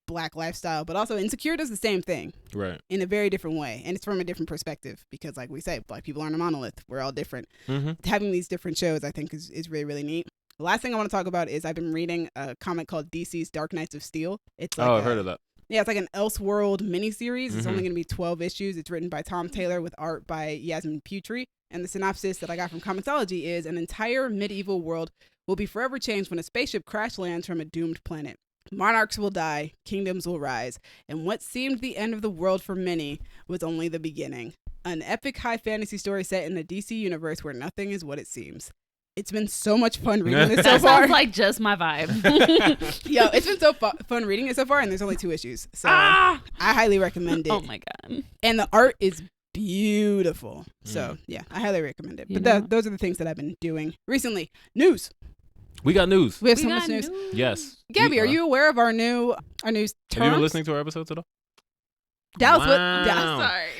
Black lifestyle, but also Insecure does the same thing. Right. In a very different way. And it's from a different perspective because, like we say, Black people aren't a monolith. We're all different. Having these different shows, I think, is really, really neat. The last thing I want to talk about is I've been reading a comic called DC's Dark Knights of Steel. It's like I've heard of that. Yeah, it's like an Elseworld miniseries. It's only going to be 12 issues. It's written by Tom Taylor with art by Yasmin Putri. And the synopsis that I got from Comicsology is an entire medieval world will be forever changed when a spaceship crash lands from a doomed planet. Monarchs will die, kingdoms will rise, and what seemed the end of the world for many was only the beginning. An epic high fantasy story set in the DC universe where nothing is what it seems. It's been so much fun reading this so That far. sounds like just my vibe. Yo, it's been so fun reading it so far, and there's only 2 issues. So Ah! I highly recommend it. Oh my god. And the art is beautiful. So yeah, I highly recommend it. You But know? those are the things that I've been doing recently. News. We got news. We have We so got much news. Yes. Gabby, We are you aware of our news Have you terms? been listening to our episodes at all? Dallas, Wow.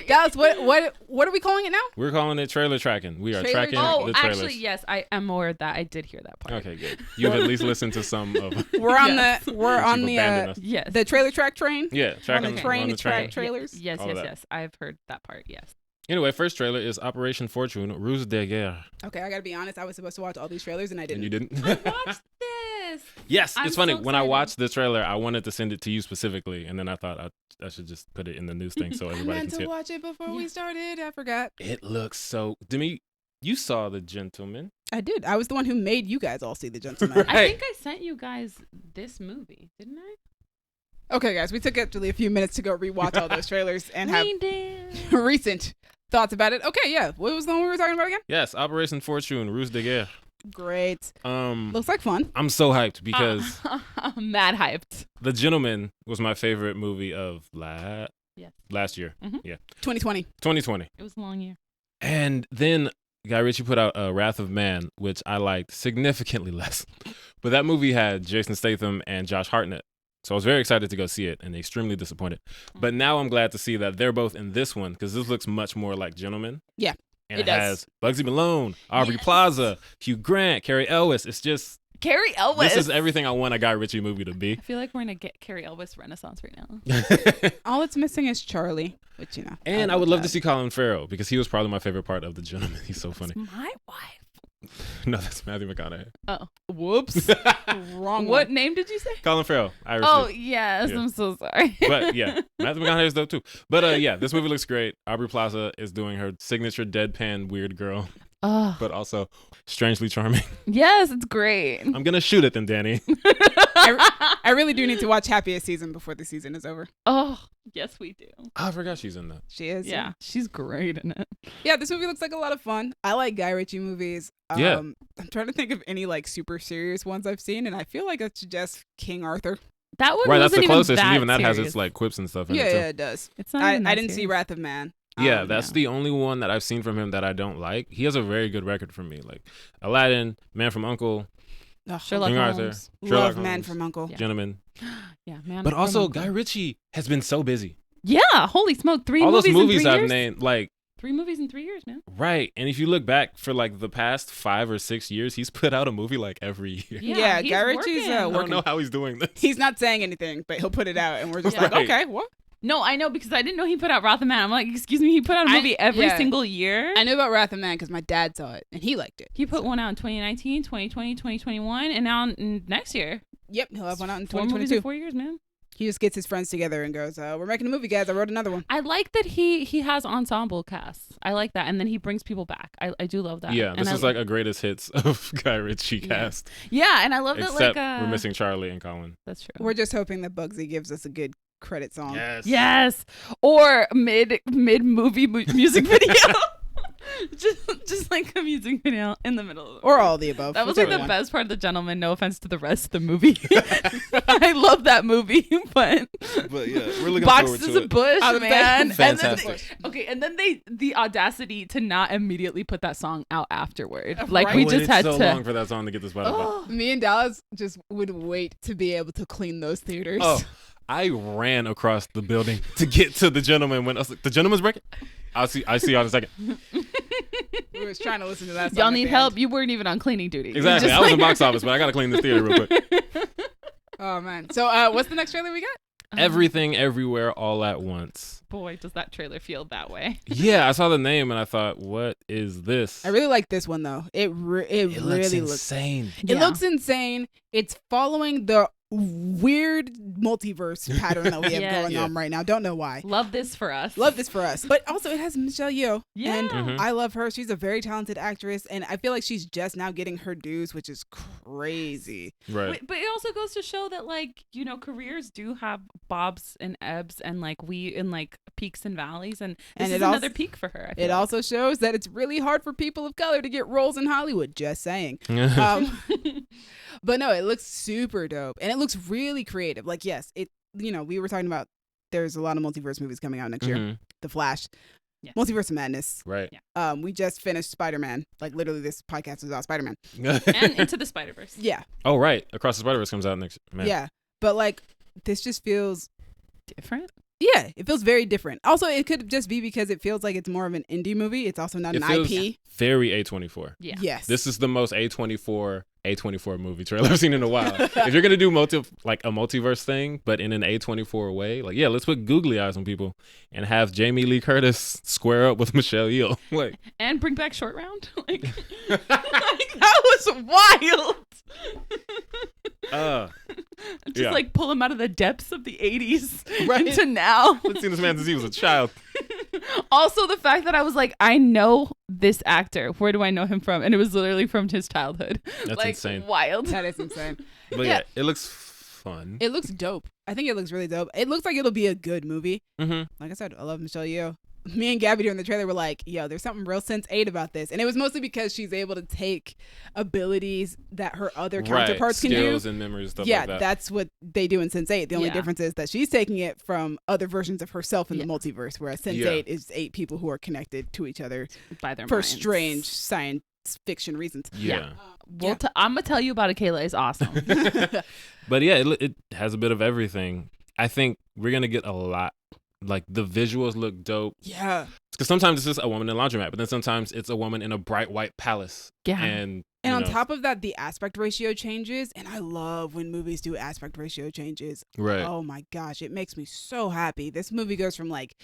Dallas, what are we calling it now? We're calling it trailer tracking. We are Trailer tracking Oh, the trailers. actually, yes, I am aware of that. I did hear that part. Okay, good. You've at least listened to some of. We're on Yes. we're on You've abandoned us. Yes. the trailer track train. Yeah, On tracking the train on the to track train. trailers. Yes, All yes, that. yes. I've heard that part. Yes. Anyway, first trailer is Operation Fortune, Ruse de Guerre. Okay, I gotta be honest. I was supposed to watch all these trailers and I And didn't. you didn't? Watch this. Yes, I'm it's funny. so When I excited. watched the trailer, I wanted to send it to you specifically, and then I thought I should just put it in the news thing so I everybody meant can see to it. watch it before we Yeah. started. I forgot. It looks so. Demi, you saw The Gentleman. I did. I was the one who made you guys all see The Gentleman. Right. I think I sent you guys this movie, didn't I? Okay, guys, we took actually a few minutes to go rewatch all those trailers and have We did. recent thoughts about it. Okay, yeah. What was the one we were talking about again? Yes, Operation Fortune, Ruse de Guerre. Great. Looks like fun. I'm so hyped because I'm mad hyped. The Gentleman was my favorite movie of Yes. last year. Mhm. Yeah, 2020. 2020. It was a long year. And then Guy Ritchie put out Wrath of Man, which I liked significantly less. But that movie had Jason Statham and Josh Hartnett. So I was very excited to go see it and extremely disappointed. But now I'm glad to see that they're both in this one because this looks much more like Gentleman. Yeah, And it it does. has Bugsy Malone, Aubrey Yes. Plaza, Hugh Grant, Carrie Elwes. It's just, Carrie Elwes. this is everything I want a Guy Ritchie movie to be. I feel like we're in a get Carrie Elwes renaissance right now. All it's missing is Charlie, which, you know. And I would love to that. see Colin Farrell because he was probably my favorite part of The Gentleman. He's so funny. It's my wife. No, that's Matthew McConaughey. Oh. Whoops. Wrong What one. name did you say? Colin Farrell, Irish Oh, dude. yes. Yeah. I'm so sorry. But yeah, Matthew McConaughey is dope too. But yeah, this movie looks great. Aubrey Plaza is doing her signature deadpan weird girl, Oh, but also strangely charming. yes, it's great. I'm gonna shoot at them, Danny. I really do need to watch Happiest Season before the season is over. Oh, yes, we do. Oh, I forgot she's in that. She is. Yeah, she's great in it. Yeah, this movie looks like a lot of fun. I like Guy Ritchie movies. Yeah. I'm trying to think of any like super serious ones I've seen, and I feel like it's just King Arthur. That one Right, that's the wasn't closest, even and even that has serious. its like quips and stuff in Yeah, it too. yeah, it does. It's not I even that didn't see serious. Wrath of Man. Yeah, that's yeah. the only one that I've seen from him that I don't like. He has a very good record for me, like Aladdin, Man from Uncle, Sherlock King Holmes. Arthur, Love Sherlock Man Holmes, from Uncle. Yeah. Gentleman. Yeah, man. But from also, Uncle. Guy Ritchie has been so busy. Yeah, holy smoke! All those movies in 3 I've years? named, like 3 movies in 3 years, man. right. And if you look back for like the past 5 or 6 years, he's put out a movie like every year. Yeah, he's Guy Ritchie's, working. I don't working. know how he's doing this. He's not saying anything, but he'll put it out, and we're just Yeah. like, Right. okay, what? No, I know because I didn't know he put out Wrath of Man. I'm like, excuse me, he put out a I- movie every yeah. single year. I knew about Wrath of Man because my dad saw it, and he liked it. He put one out in 2019, 2020, 2021, and now next year. Yep, he'll have one out in 4 movies 2022. in 4 years, man. He just gets his friends together and goes, we're making a movie, guys. I wrote another one. I like that he has ensemble casts. I like that, and then he brings people back. I do love that. Yeah, And this I is like a greatest hits of Guy Ritchie Yeah. cast. yeah, and I love Except that. Like we're missing Charlie and Colin. That's true. We're just hoping that Bugsy gives us a good credit song. Yes, or mid movie music video, just like a music video in the middle. Or all of the above. That was like whichever the one. best part of The Gentleman. No offense to the rest of the movie. I love that movie, but But yeah, we're looking forward Boxes to of it. Bush, I was man. saying, And then Fantastic. okay, and then the audacity to not immediately put that song out afterward. Like Right. we I just waited had so to. long for that song to get this Spotify. Oh, Me and Dallas just would wait to be able to clean those theaters. Oh, I ran across the building to get to The Gentleman when I was like, The Gentleman's breaking? I see y'all in a second. We was trying to listen to that song. y'all at need the help. end. You weren't even on cleaning duty. You Exactly. just I was in like- box office, but I gotta clean this theater real quick. Oh, man. So what's the next trailer we got? Everything, everywhere, all at once. Boy, does that trailer feel that way. Yeah, I saw the name and I thought, what is this? I really like this one, though. It really looks insane. It looks insane. It's following the weird multiverse pattern that we have Yes. going on right now. Don't know why. Love this for us. Love this for us. But also it has Michelle Yeoh. Yeah. And Mhm. I love her. She's a very talented actress. And I feel like she's just now getting her dues, which is crazy. Right. But it also goes to show that, like, you know, careers do have bobs and ebbs, and like peaks and valleys, and this is another peak for her. I feel It like. also shows that it's really hard for people of color to get roles in Hollywood. Just saying. But no, it looks super dope. And it looks really creative. Like, yes, we were talking about there's a lot of multiverse movies coming out next year. Mhm. The Flash. Yeah. Multiverse of Madness. Right. We just finished Spider-Man. Like, literally, this podcast is about Spider-Man. And Into the Spider-Verse. Yeah. Oh, right. Across the Spider-Verse comes out next. Man. Yeah. But, like, this just feels... Different. Yeah, it feels very different. Also, it could just be because it feels like it's more of an indie movie. It's also not It an feels IP. very A24. Yeah. Yes. This is the most A24 movie trailer I've seen in a while. If you're gonna do a multiverse thing, but in an A24 way, like, yeah, let's put googly eyes on people and have Jamie Lee Curtis square up with Michelle Yeoh. Like, And bring back Short Round. Like that was wild. Just yeah. like pull him out of the depths of the 80s Right. into now. I've seen this man since he was a child. Also, the fact that I was like, I know this actor. Where do I know him from? And it was literally from his childhood. That's like, insane. Wild. That is insane. But yeah, it looks fun. It looks dope. I think it looks really dope. It looks like it'll be a good movie. Mm-hmm. Like I said, I love Michelle Yeoh. Me and Gaby during the trailer were like, yo, there's something real Sense8 about this. And it was mostly because she's able to take abilities that her other counterparts can do. Skills and memories, stuff like that. That's what they do in Sense8. The only difference is that she's taking it from other versions of herself in the multiverse, whereas Sense8 is 8 people who are connected to each other By their for minds. strange science fiction reasons. Yeah. Well, I'm going to tell you about Akela. It's awesome. But yeah, it has a bit of everything. I think we're going to get a lot. Like, the visuals look dope. Yeah. Because sometimes it's just a woman in a laundromat, but then sometimes it's a woman in a bright white palace. Yeah. And on top of that, the aspect ratio changes. And I love when movies do aspect ratio changes. Right. Oh my gosh, it makes me so happy. This movie goes from like,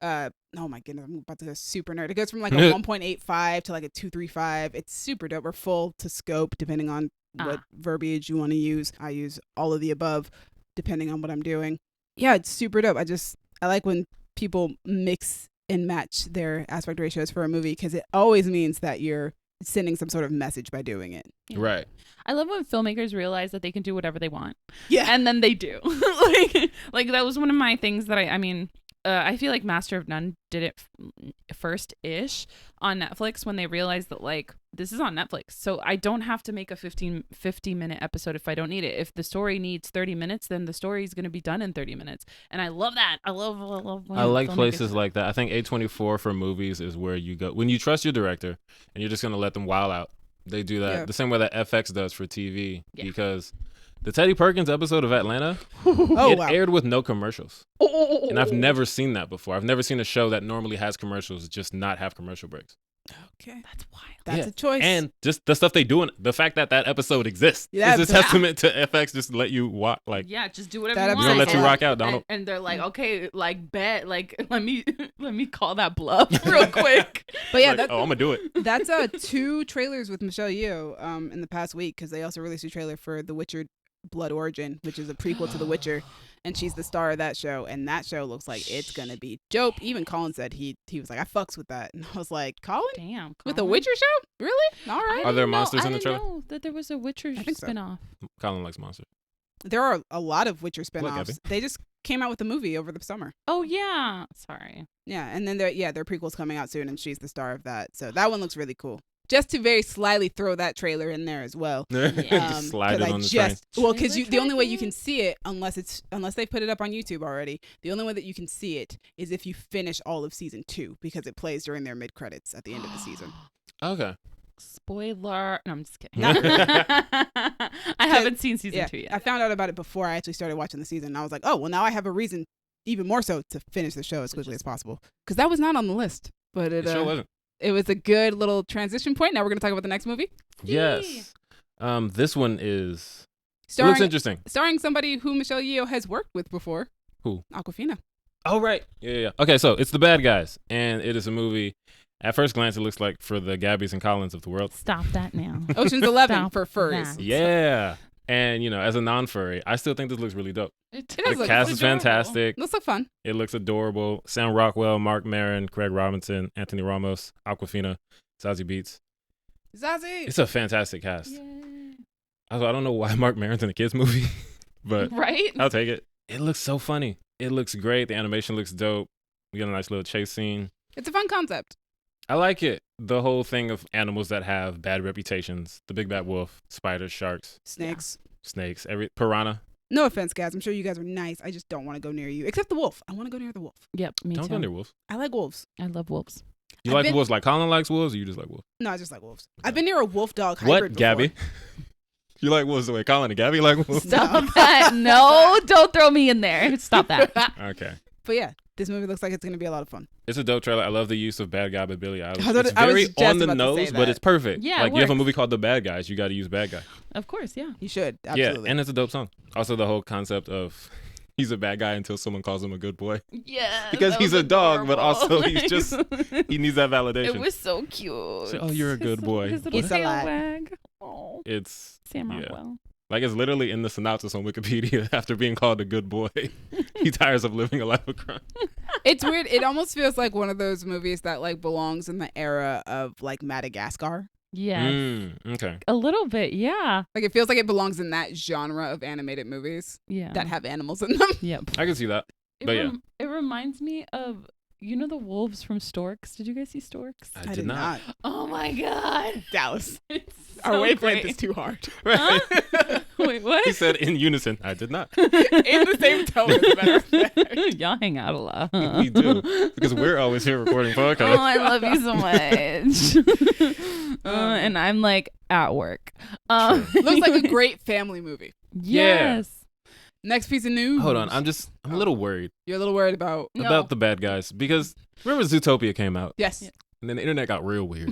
oh my goodness, I'm about to go super nerd. It goes from like a 1.85 to like a 2.35. It's super dope, or full to scope, depending on what verbiage you want to use. I use all of the above, depending on what I'm doing. Yeah, it's super dope. I like when people mix and match their aspect ratios for a movie, because it always means that you're sending some sort of message by doing it. Yeah. Right. I love when filmmakers realize that they can do whatever they want. Yeah. And then they do. like that was one of my things that I feel like Master of None did it first-ish on Netflix when they realized that, like, this is on Netflix. So I don't have to make a 50-minute episode if I don't need it. If the story needs 30 minutes, then the story is going to be done in 30 minutes. And I love that. I love when I like filmmakers places do like that. I think A24 for movies is where you go. When you trust your director and you're just going to let them wild out, they do that. Yeah. The same way that FX does for TV. Yeah. Because the Teddy Perkins episode of Atlanta, Oh, it wow. aired with no commercials. that. And I've never seen that before. I've never seen a show that normally has commercials just not have commercial breaks. Okay. That's wild. That's Yeah. a choice. And just the stuff they do, the fact that episode exists Yeah, is a yeah. testament to FX just let you watch. Like, Yeah, just do whatever That you episode want. We're gonna let you Yeah. rock out, Donald. And they're like, okay, like, bet, like, let me call that bluff real quick. But yeah, like, oh, I'm gonna do it. that's 2 trailers with Michelle Yeoh in the past week, because they also released a trailer for The Witcher Blood Origin, which is a prequel to The Witcher, and she's the star of that show, and that show looks like it's gonna be dope. Even Colin said he was like, I fucks with that, and I was like, Colin? Damn. With the Colin. Witcher show? Really? All right. Are there monsters in the I trailer? didn't know that there was a Witcher I think so. spinoff. Colin likes monsters. There are a lot of Witcher Gaby. spinoffs. They just came out with a movie over the summer. Oh, yeah. Sorry. Yeah, and then their prequel's coming out soon, and she's the star of that. So that one looks really cool. Just to very slyly throw that trailer in there as well. Just slide it on the train. Well, because Trailer the only way you tracking? can see it, unless they put it up on YouTube already, the only way that you can see it is if you finish all of season 2, because it plays during their mid credits at the end of the season. Okay. Spoiler. No, I'm just kidding. I haven't seen season 2 yet. I found out about it before I actually started watching the season, and I was like, oh, well, now I have a reason, even more so, to finish the show as quickly as possible, because that was not on the list. But It sure wasn't. it was a good little transition point. Now we're going to talk about the next movie. Yes. This one is. It looks Starring, interesting. starring somebody who Michelle Yeoh has worked with before. Who? Aquafina. Oh, right. Yeah. Okay, so it's The Bad Guys, and it is a movie. At first glance, it looks like for the Gabys and Collins of the world. Stop that now. Ocean's 11 Stop for furries. that. Yeah. And, you know, as a non-furry, I still think this looks really dope. It does The look cast is adorable. fantastic. Looks like fun. It looks adorable. Sam Rockwell, Mark Maron, Craig Robinson, Anthony Ramos, Aquafina, Zazie Beetz. Zazie. It's a fantastic cast. Yay. I don't know why Mark Maron's in a kids movie, but Right? I'll take it. It looks so funny. It looks great. The animation looks dope. We got a nice little chase scene. It's a fun concept. I like it. The whole thing of animals that have bad reputations. The big bad wolf, spiders, sharks, Snakes. snakes, piranha. No offense, guys. I'm sure you guys are nice. I just don't want to go near you. Except the wolf. I want to go near the wolf. Yep, me Don't too. go near wolves. I like wolves. I love wolves. You I've like been- wolves like Colin likes wolves, or you just like wolves? No, I just like wolves. I've been near a wolf dog hybrid What, before. Gabby? You like wolves the way Colin and Gabby like wolves? Stop that. No, don't throw me in there. Stop that. Okay. But yeah, this movie looks like it's going to be a lot of fun. It's a dope trailer. I love the use of Bad Guy by Billie Eilish. I was It's about- I was very just on the about to say nose, but that. it's perfect. Yeah, like it you have a works. movie called The Bad Guys, you got to use Bad Guy. Of course, yeah. You should. Absolutely. Yeah, and it's a dope song. Also, the whole concept of he's a bad guy until someone calls him a good boy Yeah. because he's a dog, but also he's just he needs that validation. It was so cute. So, oh, you're a good boy. His little He's a tail lot. wag. Oh, It's Sam yeah. Rockwell. like it's literally in the synopsis on Wikipedia. After being called a good boy, he tires of living a life of crime. It's weird. It almost feels like one of those movies that like belongs in the era of like Madagascar. Yes. Okay. A little bit, yeah. Like it feels like it belongs in that genre of animated movies Yeah. that have animals in them. Yep. I can see that. But yeah. It reminds me of, you know, the wolves from Storks. Did you guys see Storks? I did not. Oh my god. Dallas. It's Our so wavelength great. is too hard. Right. Wait, what? He said in unison. I did not. in the same tone, as a matter of fact. Y'all hang out a lot. We do because we're always here recording Oh, podcasts. I love you so much. And I'm like at work. Looks like a great family movie. Yes. Next piece of news. Hold on, I'm a little worried You're a little worried about. No. about the bad guys because remember Zootopia came out Yes. Yeah. and then the internet got real weird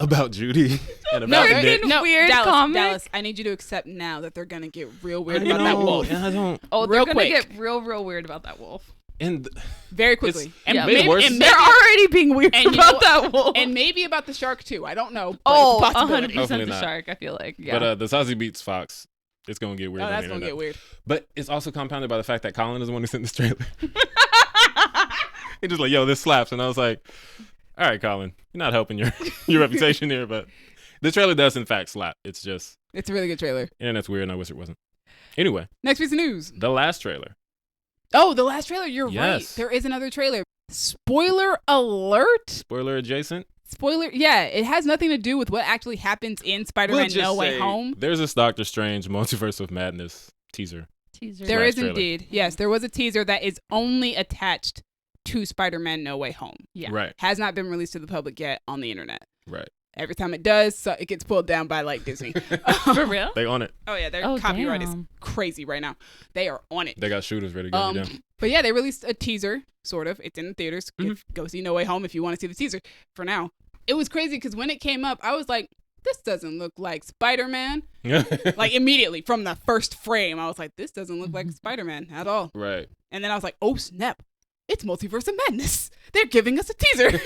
about Judy and No, about they're Nick. getting weird Dallas, comic. Dallas, I need you to accept now that they're gonna get real weird I about that know, wolf. and I don't. Oh, Real they're gonna quick. get real weird about that wolf. And Very quickly. And yeah, made worse. and They're already being weird and you about know- that wolf. and maybe about the shark too. I don't know. But oh, it's a possibility. 100% Hopefully the not. shark. I feel like. Yeah. but the Zazie Beetz Fox, it's gonna get weird. Oh, on the that's gonna internet. get weird. But it's also compounded by the fact that Colin is the one who sent this trailer. He's just like, yo, this slaps, and I was like, all right, Colin, you're not helping your your reputation here, but the trailer does in fact slap. It's just It's a really good trailer. internet's weird, and I wish it wasn't. Anyway, Next piece of news. the last trailer. Oh, the last trailer. You're right. Yes. There is another trailer. Spoiler alert. Spoiler adjacent. Spoiler. Yeah, it has nothing to do with what actually happens in Spider-Man We'll just No Way say Home. There's this Doctor Strange Multiverse of Madness teaser. Teaser. There Slash is trailer. indeed. Yes, there was a teaser that is only attached to Spider-Man No Way Home. Yeah. Right, Has not been released to the public yet on the internet. right. Every time it does, so it gets pulled down by like Disney. For real? They on it. Oh yeah, their Oh, copyright is damn. crazy right now. They are on it. They got shooters ready to go down. But yeah, they released a teaser, sort of. It's in the theaters. Go see No Way Home if you want to see the teaser. For now, it was crazy because when it came up, I was like, "This doesn't look like Spider-Man." Like immediately from the first frame, I was like, "This doesn't look like Spider-Man at all." right. And then I was like, "Oh snap! It's Multiverse of Madness. They're giving us a teaser."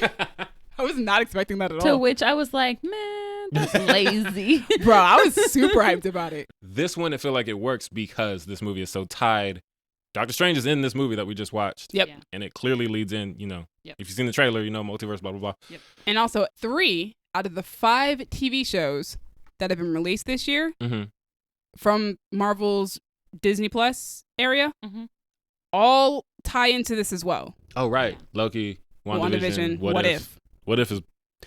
I was not expecting that at To all, which I was like, man, that's lazy. bro. I was super hyped about it. This one, I feel like it works because this movie is so tied. Doctor Strange is in this movie that we just watched. Yep. Yeah. And it clearly leads in, you know, Yep. if you've seen the trailer, you know, multiverse, blah, blah, blah. And also, 3 out of the 5 TV shows that have been released this year Mm-hmm. from Marvel's Disney Plus area Mhm. all tie into this as well. Oh, right. Yeah. Loki, WandaVision, WandaVision, What If. What If is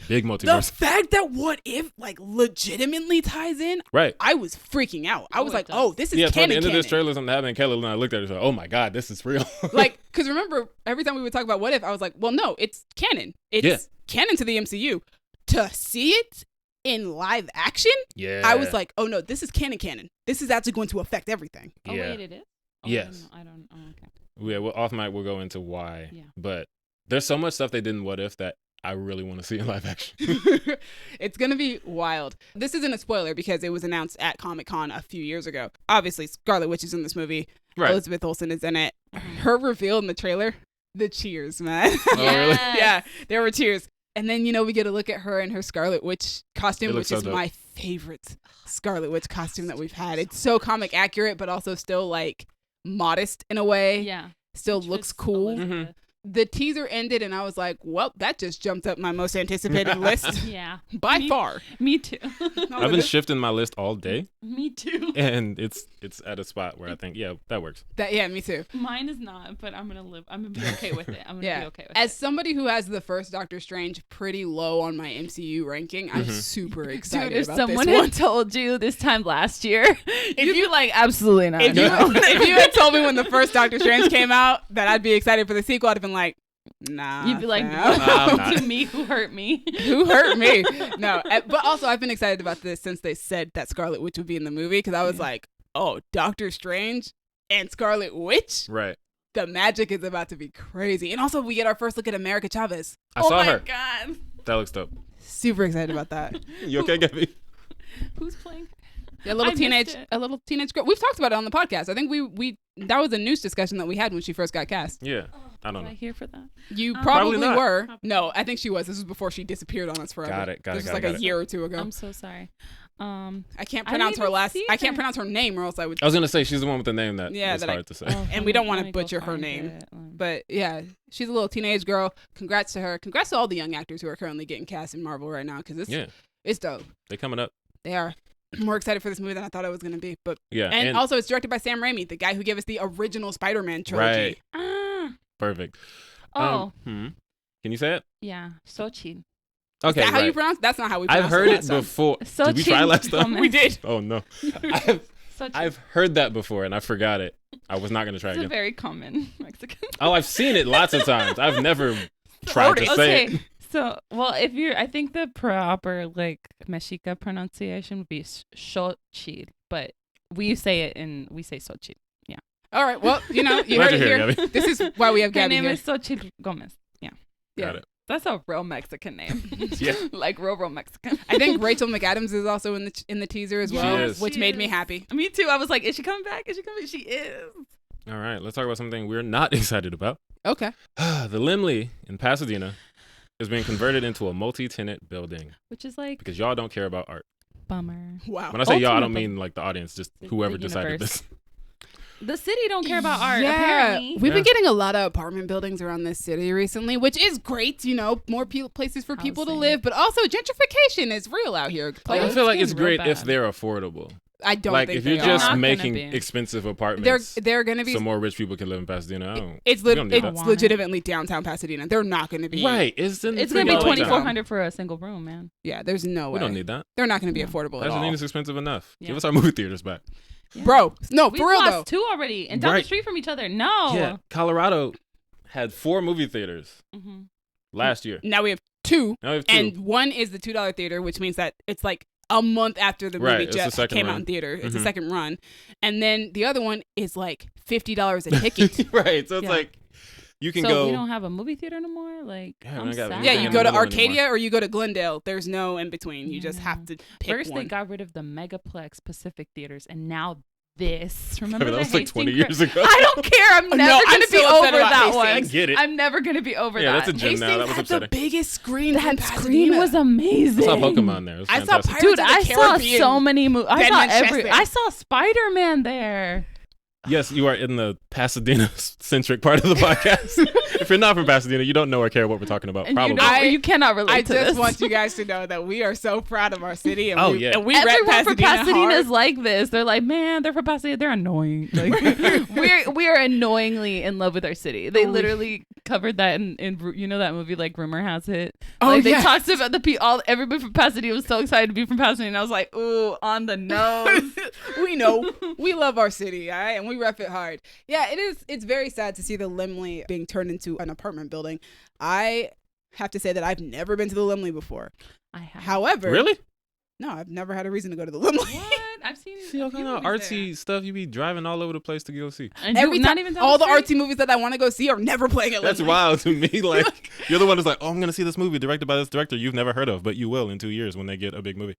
big The multiverse. fact that What If like legitimately ties in, Right. I was freaking out. I Oh, was it like, does. "Oh, this is Yeah, toward the canon." end of this canon. trailer, something happened, and Kelly and I looked at it and said, oh my God, this is real. Like, because remember, every time we would talk about What If, I was like, "Well, no, it's canon. It's Yeah. canon to the MCU." To see it in live action, yeah. I was like, "Oh no, this is canon. This is actually going to affect everything." Oh, yeah. wait, it is? Oh, Yes. I don't. Oh, okay. Yeah, well, off mic, we'll go into why. Yeah. But there's so much stuff they did in What If that I really want to see in live action. It's gonna be wild. This isn't a spoiler because it was announced at Comic-Con a few years ago. Obviously, Scarlet Witch is in this movie. Right. Elizabeth Olsen is in it. Mhm. Her reveal in the trailer, the cheers, man. Oh, really? Yes. Yeah, there were cheers. And then, we get a look at her in her Scarlet Witch costume, It looks which so is dope. my favorite Scarlet Witch costume that we've had. It's so comic accurate, but also still like modest in a way. Yeah. Still looks cool. Mhm. The teaser ended and I was like, well, that just jumped up my most anticipated list Yeah. by far. Me too. I've been shifting my list all day, Me too. and it's at a spot where I think, yeah, that works. Yeah, me too. Mine is not, but I'm gonna be okay with it. I'm gonna Yeah. be okay with As it. somebody who has the first Doctor Strange pretty low on my MCU ranking, I'm super excited Dude, if about someone this one. had told you this time last year, you'd be like, absolutely not. If you had told me when the first Doctor Strange came out that I'd be excited for the sequel, I'd have been like, nah. You'd be like, fam. I'm not. to me, who hurt me? Who hurt me? No, but also I've been excited about this since they said that Scarlet Witch would be in the movie because I was like, oh, Doctor Strange and Scarlet Witch? Right. The magic is about to be crazy. And also we get our first look at America Chavez. I saw her. God. That looks dope. Super excited about that. You okay, Gaby? Who's playing? A little I teenage missed it. a little teenage girl. We've talked about it on the podcast. I think we that was a news discussion that we had when she first got cast. Yeah. I don't Was know. I here for that? You Probably probably not. were. Probably. No, I think she was. This was before she disappeared on us forever. Got it. This was like got a it. year or two ago. I'm so sorry. I can't I pronounce didn't her even last. see I can't her. pronounce her name, or else I would. I was gonna say she's the one with the name that Yeah, is that I- hard to say. And we don't wanna let me go butcher her find name. it. But yeah, she's a little teenage girl. Congrats to her. Congrats to all the young actors who are currently getting cast in Marvel right now because Yeah, it's dope. they coming up. They are. I'm more excited for this movie than I thought it was gonna be. But Yeah, and also it's directed by Sam Raimi, the guy who gave us the original Spider-Man trilogy. right, Ah. perfect. Oh, Can you say it? yeah. Sochi. Okay, Is that how you right. pronounce? That's not how we pronounce I've heard it last time. before. Sochi. Did we try last time? Gomez. We did. Oh no, Sochi. I've heard that before and I forgot it. I was not gonna try It's a again. very common Mexican. Oh, I've seen it lots of times. I've never tried to say Okay. it. So, well, if you're, I think the proper like Mexica pronunciation would be Xochitl, but we say Xochitl. All right. Well, you heard Glad it you're here. here, Gaby. This is why we have Her Gabby name here. is Xochitl Gomez. Yeah, Got it. that's a real Mexican name. Yeah. Like real Mexican. I think Rachel McAdams is also in the teaser as well, Yes. which She made me is. happy. Me too. I was like, is she coming back? Is she coming? She is. All right, let's talk about something we're not excited about. Okay. The Limley in Pasadena is being converted into a multi-tenant building Which is like because y'all don't care about art. bummer. Wow. When I say y'all, I don't Ultimately, mean like the audience, just the whoever universe. decided this. The city don't care about art. Yeah, Apparently. we've Yeah. been getting a lot of apartment buildings around this city recently, which is great. More places for people to Housing. live, but also gentrification is real out here. I it's feel like it's getting real great if bad. they're affordable. I don't Like think if they you're are. just Not gonna making be. expensive apartments, they're going to be. so more rich people can live in Pasadena. I don't. It's we don't need it's that. legitimately downtown Pasadena. They're not going to be Right? It's It's gonna pretty be low $2,400 income. $2,400 for a single room, man. Yeah, there's no way. We don't need that. They're not going to be No. affordable at all. Pasadena's expensive enough. Yeah. Give us our movie theaters back. Yeah. Bro, no, We've for real lost though. 2 already, and down Right. the street from each other. No. Yeah, Colorado had 4 movie theaters hmm last year. Now we have 2, Now we have 2. and one is the $2 theater, which means that it's like a month after the Right, movie it's the just second came out run. in theater. It's the Mhm. second run. And then the other one is like $50 a ticket. Right. So it's Yeah. like you can so go. we don't have a movie theater no more. Like, Yeah, we I'm don't got sad. Yeah, anything you in go the to middle Arcadia anymore. or you go to Glendale. There's no in between. You just have to pick First, one. they got rid of the Megaplex Pacific theaters, and now this. Remember that the was like 20 Hastings years ago. I don't care. I'm No, never I'm gonna be still upset over about that Hastings. one. I get it. I'm never gonna be over Yeah, that. that's a gym now. That was had upsetting. the biggest screen. That in screen Pasadena. was amazing. I saw Pokemon there. It was I saw fantastic. Pirates Dude, of the I saw Caribbean. so many movies. I saw Batman every. Chester. I saw Spider-Man there. Yes, you are in the Pasadena-centric part of the podcast. If you're not from Pasadena, you don't know or care what we're talking about. And Probably. you cannot relate I to just this. want you guys to know that we are so proud of our city. And Oh, we, yeah. and we rep Everyone from Pasadena Pasadena is hard. like this. They're like, man, they're from Pasadena. They're annoying. Like, we are annoyingly in love with our city. They literally covered that in that movie, like Rumor Has It. Oh, Like, they yes. talked about everybody from Pasadena was so excited to be from Pasadena. And I was like, ooh, on the nose. We know we love our city, all right, and we rep it hard. Yeah, it is. It's very sad to see the Limley being turned into an apartment building. I have to say that I've never been to the Limley before. I have. However, Really? no, I've never had a reason to go to the Limley. What? I've seen See all kind of artsy stuff you be driving all over the place to go see. And Every not time, even down all the street? artsy movies that I want to go see are never playing at That's Limley. wild to me. Like you're the one who's like, oh, I'm gonna see this movie directed by this director you've never heard of, but you will in 2 years when they get a big movie.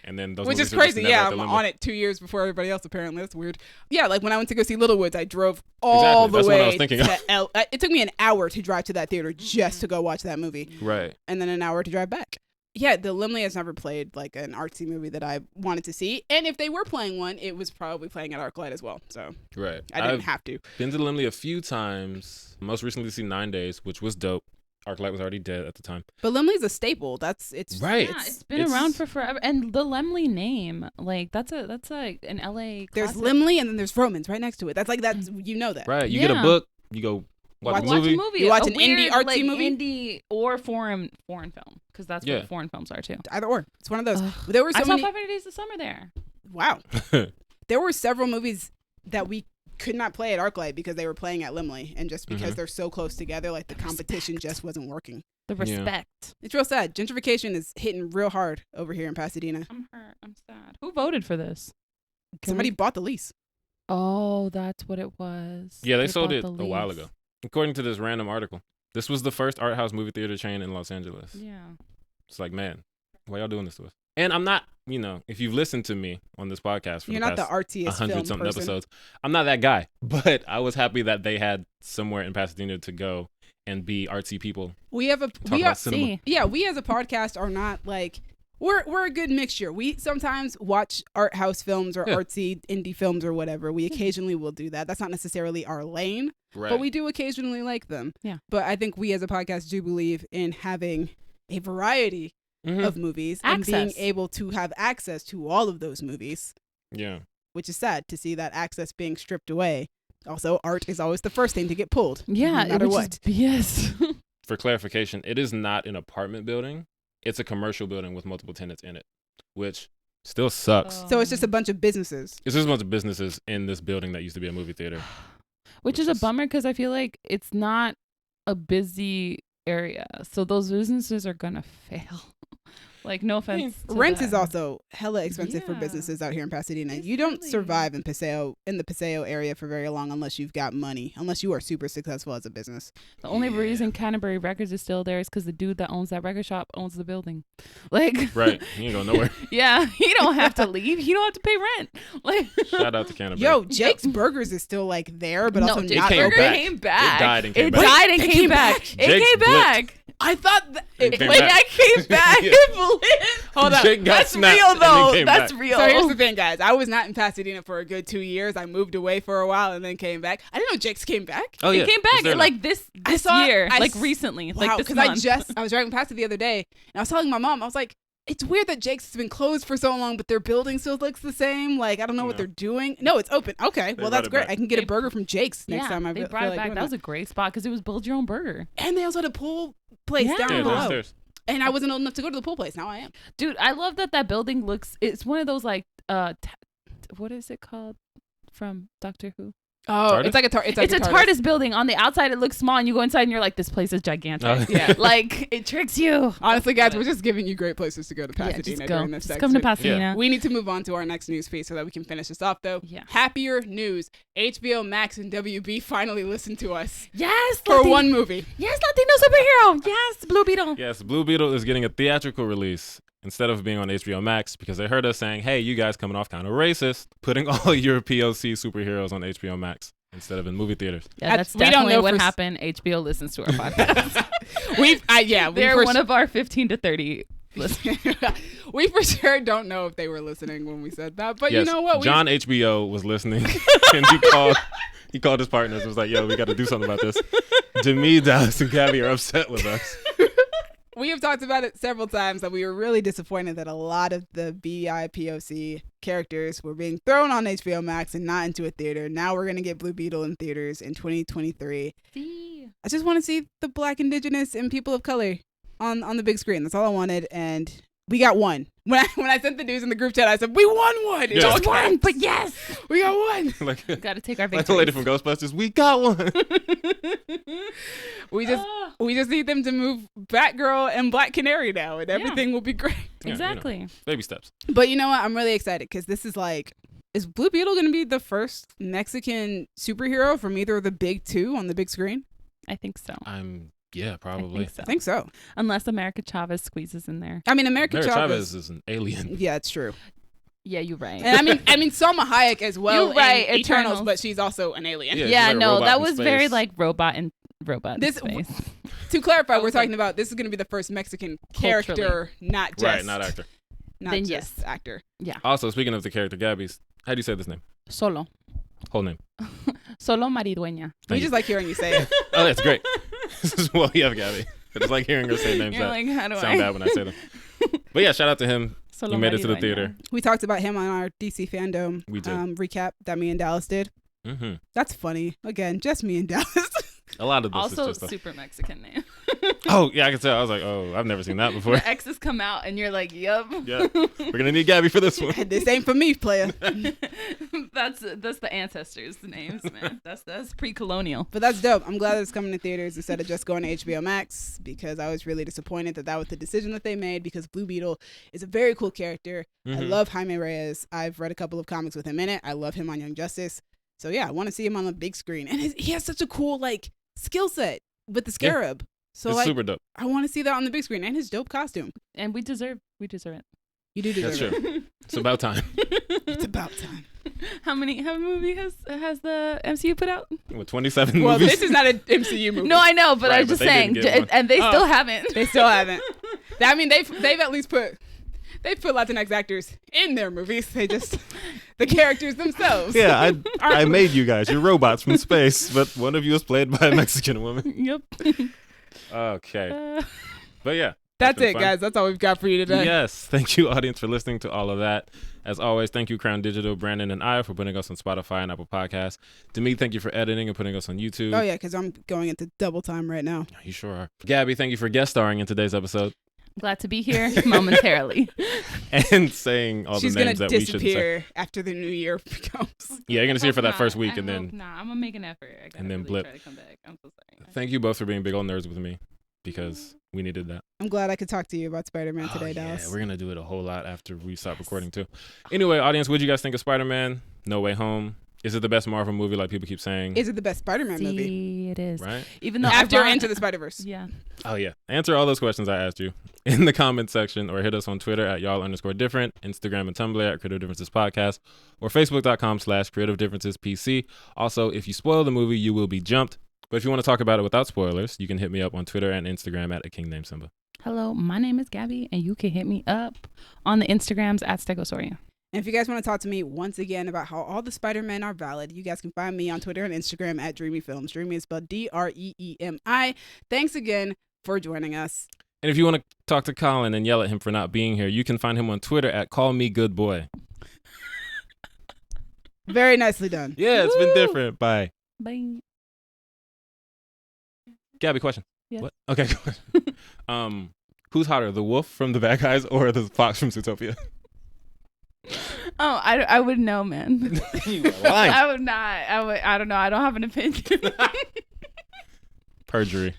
And then those Which movies is are just crazy. never Yeah, at the I'm limit. on it 2 years before everybody else, apparently. That's weird. Yeah, like when I went to go see Little Woods, I drove all Exactly. the That's what I way was thinking to It took me an hour to drive to that theater just to go watch that movie, Right. and then an hour to drive back. Yeah, the Limley has never played like an artsy movie that I wanted to see. And if they were playing one, it was probably playing at ArcLight as well. So Right. I didn't I've have to. been to Limley a few times. Most recently seen 9 Days, which was dope. ArcLight was already dead at the time. But Limley's a staple. It's Right. Yeah, it's been around for forever. And the Lemley name, like that's an LA There's classic. Limley and then there's Romans right next to it. That's you know that. Right. You get a Yeah. book, you go watch a movie. You watch a an indie weird, artsy like, movie? indie or foreign film, because that's Yeah. what foreign films are too. Either or. It's one of those. Ugh. There were so I saw many. 500 Days of Summer there. Wow. There were several movies that we could not play at ArcLight because they were playing at Limley, and just because they're so close together, like the competition just wasn't working. The respect. It's real sad. Gentrification is hitting real hard over here in Pasadena. I'm hurt. I'm sad. Who voted for this? Somebody bought the lease. Oh, that's what it was. Yeah, they sold bought it the a while lease. ago. According to this random article, this was the first art house movie theater chain in Los Angeles. Yeah. It's like, man, why y'all doing this to us? And I'm not, if you've listened to me on this podcast for You're the not the past artiest film 100-something person. episodes, I'm not that guy. But I was happy that they had somewhere in Pasadena to go and be artsy people. We have Talk about cinema. Yeah, we as a podcast are not like we're a good mixture. We sometimes watch art house films or artsy indie films or whatever. We occasionally will do that. That's not necessarily our lane, Right. but we do occasionally like them. Yeah. But I think we as a podcast do believe in having a variety of movies and being able to have access to all of those movies. Yeah. Which is sad to see that access being stripped away. Also, art is always the first thing to get pulled. Yeah. No matter which what. is BS. For clarification, it is not an apartment building. It's a commercial building with multiple tenants in it, which still sucks. So it's just a bunch of businesses. It's just a bunch of businesses in this building that used to be a movie theater. Which is a bummer because I feel like it's not a busy area. So those businesses are going to fail. Like, no offense. Rent is also hella expensive for Yeah. businesses out here in Pasadena. It's You don't really- survive in the Paseo area for very long unless you've got money, unless you are super successful as a business. The only reason Canterbury Records is still there is because the dude that owns that record shop owns the building. Like, Right. He ain't going nowhere. yeah, he don't have to leave. He don't have to pay rent. Like, Shout out to Canterbury. Yo, Jake's Burgers is still like there, but also Jake's not came Burger open. back. came back. It died and came It back. died and It came came back. back. It Jake's came back. I thought that It came Wait, back. I came back. Yeah. It blipped. Hold on. Jake got That's snapped real and then though. came That's back. real. So here's the thing, guys. I was not in Pasadena for a good 2 years. I moved away for a while and then came back. I didn't know Jake's came back. Oh, yeah. It came It's back there now. like this year, like recently, Wow, like this because month. I was driving past it the other day and I was telling my mom, I was like, it's weird that Jake's has been closed for so long, but their building still looks the same. Like, I don't know what they're doing. No, it's open. Okay, well, brought that's it great. back. I can get a burger from Jake's next yeah, time I they feel brought it like back. doing That was a great spot because it was build your own burger. And they also had a pool place Yeah. down Yeah, below. downstairs. And I wasn't old enough to go to the pool place. Now I am. Dude, I love that building looks. It's one of those like what is it called from Doctor Who? Oh, TARDIS? it's like a It's a TARDIS building. On the outside, it looks small, and you go inside, and you're like, this place is gigantic. Oh. Yeah. Like it tricks you. Honestly, guys, we're just giving you great places to go to Yeah, Pasadena just go. during this Just section. come to Pasadena. We need to move on to our next news feed so that we can finish this off, though. Yeah. Happier news. HBO Max and WB finally listened to us Yes, for one movie. Yes, Latino superhero. Yes, Blue Beetle. Yes, Blue Beetle is getting a theatrical release instead of being on HBO Max because they heard us saying, hey, you guys coming off kind of racist, putting all your POC superheroes on HBO Max instead of in movie theaters. Yeah, that's We don't definitely know what for happened. HBO listens to our podcast. They're They're one of our 15 to 30 listeners. we for sure don't know if they were listening when we said that, but Yes, you know what? John HBO was listening and he called his partners and was like, yo, we got to do something about this. Demi, Dallas, and Gaby are upset with us. We have talked about it several times that we were really disappointed that a lot of the BIPOC characters were being thrown on HBO Max and not into a theater. Now we're going to get Blue Beetle in theaters in 2023. I just want to see the Black, Indigenous, and people of color on the big screen. That's all I wanted, and we got one. When I sent the news in the group chat, I said, we won one! Yeah. Just one, but yes. We got one! like Got to take our like the lady victories. from Ghostbusters, we got one. We just need them to move Batgirl and Black Canary now, and everything will be great. Yeah, Exactly. baby steps. But you know what? I'm really excited because this is like, is Blue Beetle going to be the first Mexican superhero from either of the big two on the big screen? I think so. Yeah, I probably. think so. I think so. Unless America Chavez squeezes in there. I mean, America Mary Chavez. Chavez is an alien. Yeah, it's true. Yeah, you're right. And I mean, Salma Hayek as well. You're right, in Eternals, Eternals. but she's also an alien. Yeah. yeah, she's like a no, robot that in was space. very like robot in This- space. To clarify, I we're was talking like- about this is going to be the first Mexican Culturally. character, not just Right, not actor. not Then just yes. actor. Also, speaking of the character, Gaby's, how do you say this name? Solo. Whole name. Solo maridueña. We Thank just you. like hearing you say it. Oh, that's great. This is well, yeah, Gabby. I just like hearing her say names You're that like, how do sound bad when I say them. But yeah, shout out to him. Solo He made it to the maridueña. theater. We talked about him on our DC fandom We did. recap that me and Dallas did. Mm-hmm. That's funny. Again, just me and Dallas. A lot of this Also, is just super Mexican name. Oh, yeah, I can tell. I was like, oh, I've never seen that before. Your exes come out and you're like, yup. Yeah. We're going to need Gabby for this one. This ain't for me, player. that's the ancestors' names, man. That's pre-colonial. But that's dope. I'm glad that it's coming to theaters instead of just going to HBO Max, because I was really disappointed that was the decision that they made, because Blue Beetle is a very cool character. I Mhm. love Jaime Reyes. I've read a couple of comics with him in it. I love him on Young Justice. So yeah, I want to see him on the big screen. And he has such a cool skill set with the scarab. So It's super dope. I want to see that on the big screen, and his dope costume. And we deserve it. You do That's deserve it. true. It's about time. It's about time. How many movie has the MCU put out? With 27 Well, movies. this is not an MCU movie. No, I know, but Right, I was but just they saying, didn't get one. and they Oh. still haven't. They still haven't. I mean, they've at least put Latinx actors in their movies. They just the characters themselves. Yeah, I made you guys. You're robots from space, but one of you is played by a Mexican woman. Yep. Okay. But yeah. That's been it, fun. guys. That's all we've got for you today. Yes. Thank you, audience, for listening to all of that. As always, thank you, Crown Digital, Brandon, and I for putting us on Spotify and Apple Podcasts. Demi, thank you for editing and putting us on YouTube. Oh yeah, because I'm going into double time right now. You sure are. Gabby, thank you for guest starring in today's episode Glad to be here momentarily. and saying all She's the gonna names that we shouldn't say. disappear after the new year comes. Yeah, you're going to see her for that Nah, first week I and then hope not. I'm gonna make an effort. I gotta and then really blip. Try to come back. I'm so sorry. thank you both for being big old nerds with me because we needed that. I'm glad I could talk to you about Spider-Man today, yeah, Dallas. we're going to do it a whole lot after we stop recording too. Anyway, audience, what do you guys think of Spider-Man? No Way Home? Is it the best Marvel movie like people keep saying? Is it the best Spider-Man movie? See, it is. Right? Even though After I Into the Spider-Verse. Yeah. Oh, yeah. Answer all those questions I asked you in the comment section or hit us on Twitter at y'all_different, Instagram and Tumblr at Creative Differences Podcast, or Facebook.com/Creative Differences PC. Also, if you spoil the movie, you will be jumped. But if you want to talk about it without spoilers, you can hit me up on Twitter and Instagram at a king named Simba. Hello, my name is Gaby, and you can hit me up on the Instagrams at Stegosaurian. And if you guys want to talk to me once again about how all the Spider-Men are valid, you guys can find me on Twitter and Instagram at Dreamy Films. Dreamy is spelled DREEMI. Thanks again for joining us. And if you want to talk to Colin and yell at him for not being here, you can find him on Twitter at callmegoodboy. Very nicely done. Yeah, it's been different. Bye. Bye. Gabby, question. Yes. What? Okay, question. Who's hotter, the wolf from the Bad Guys or the fox from Zootopia? Oh, I would know, man. You are lying. I would not. I don't know. I don't have an opinion. Perjury.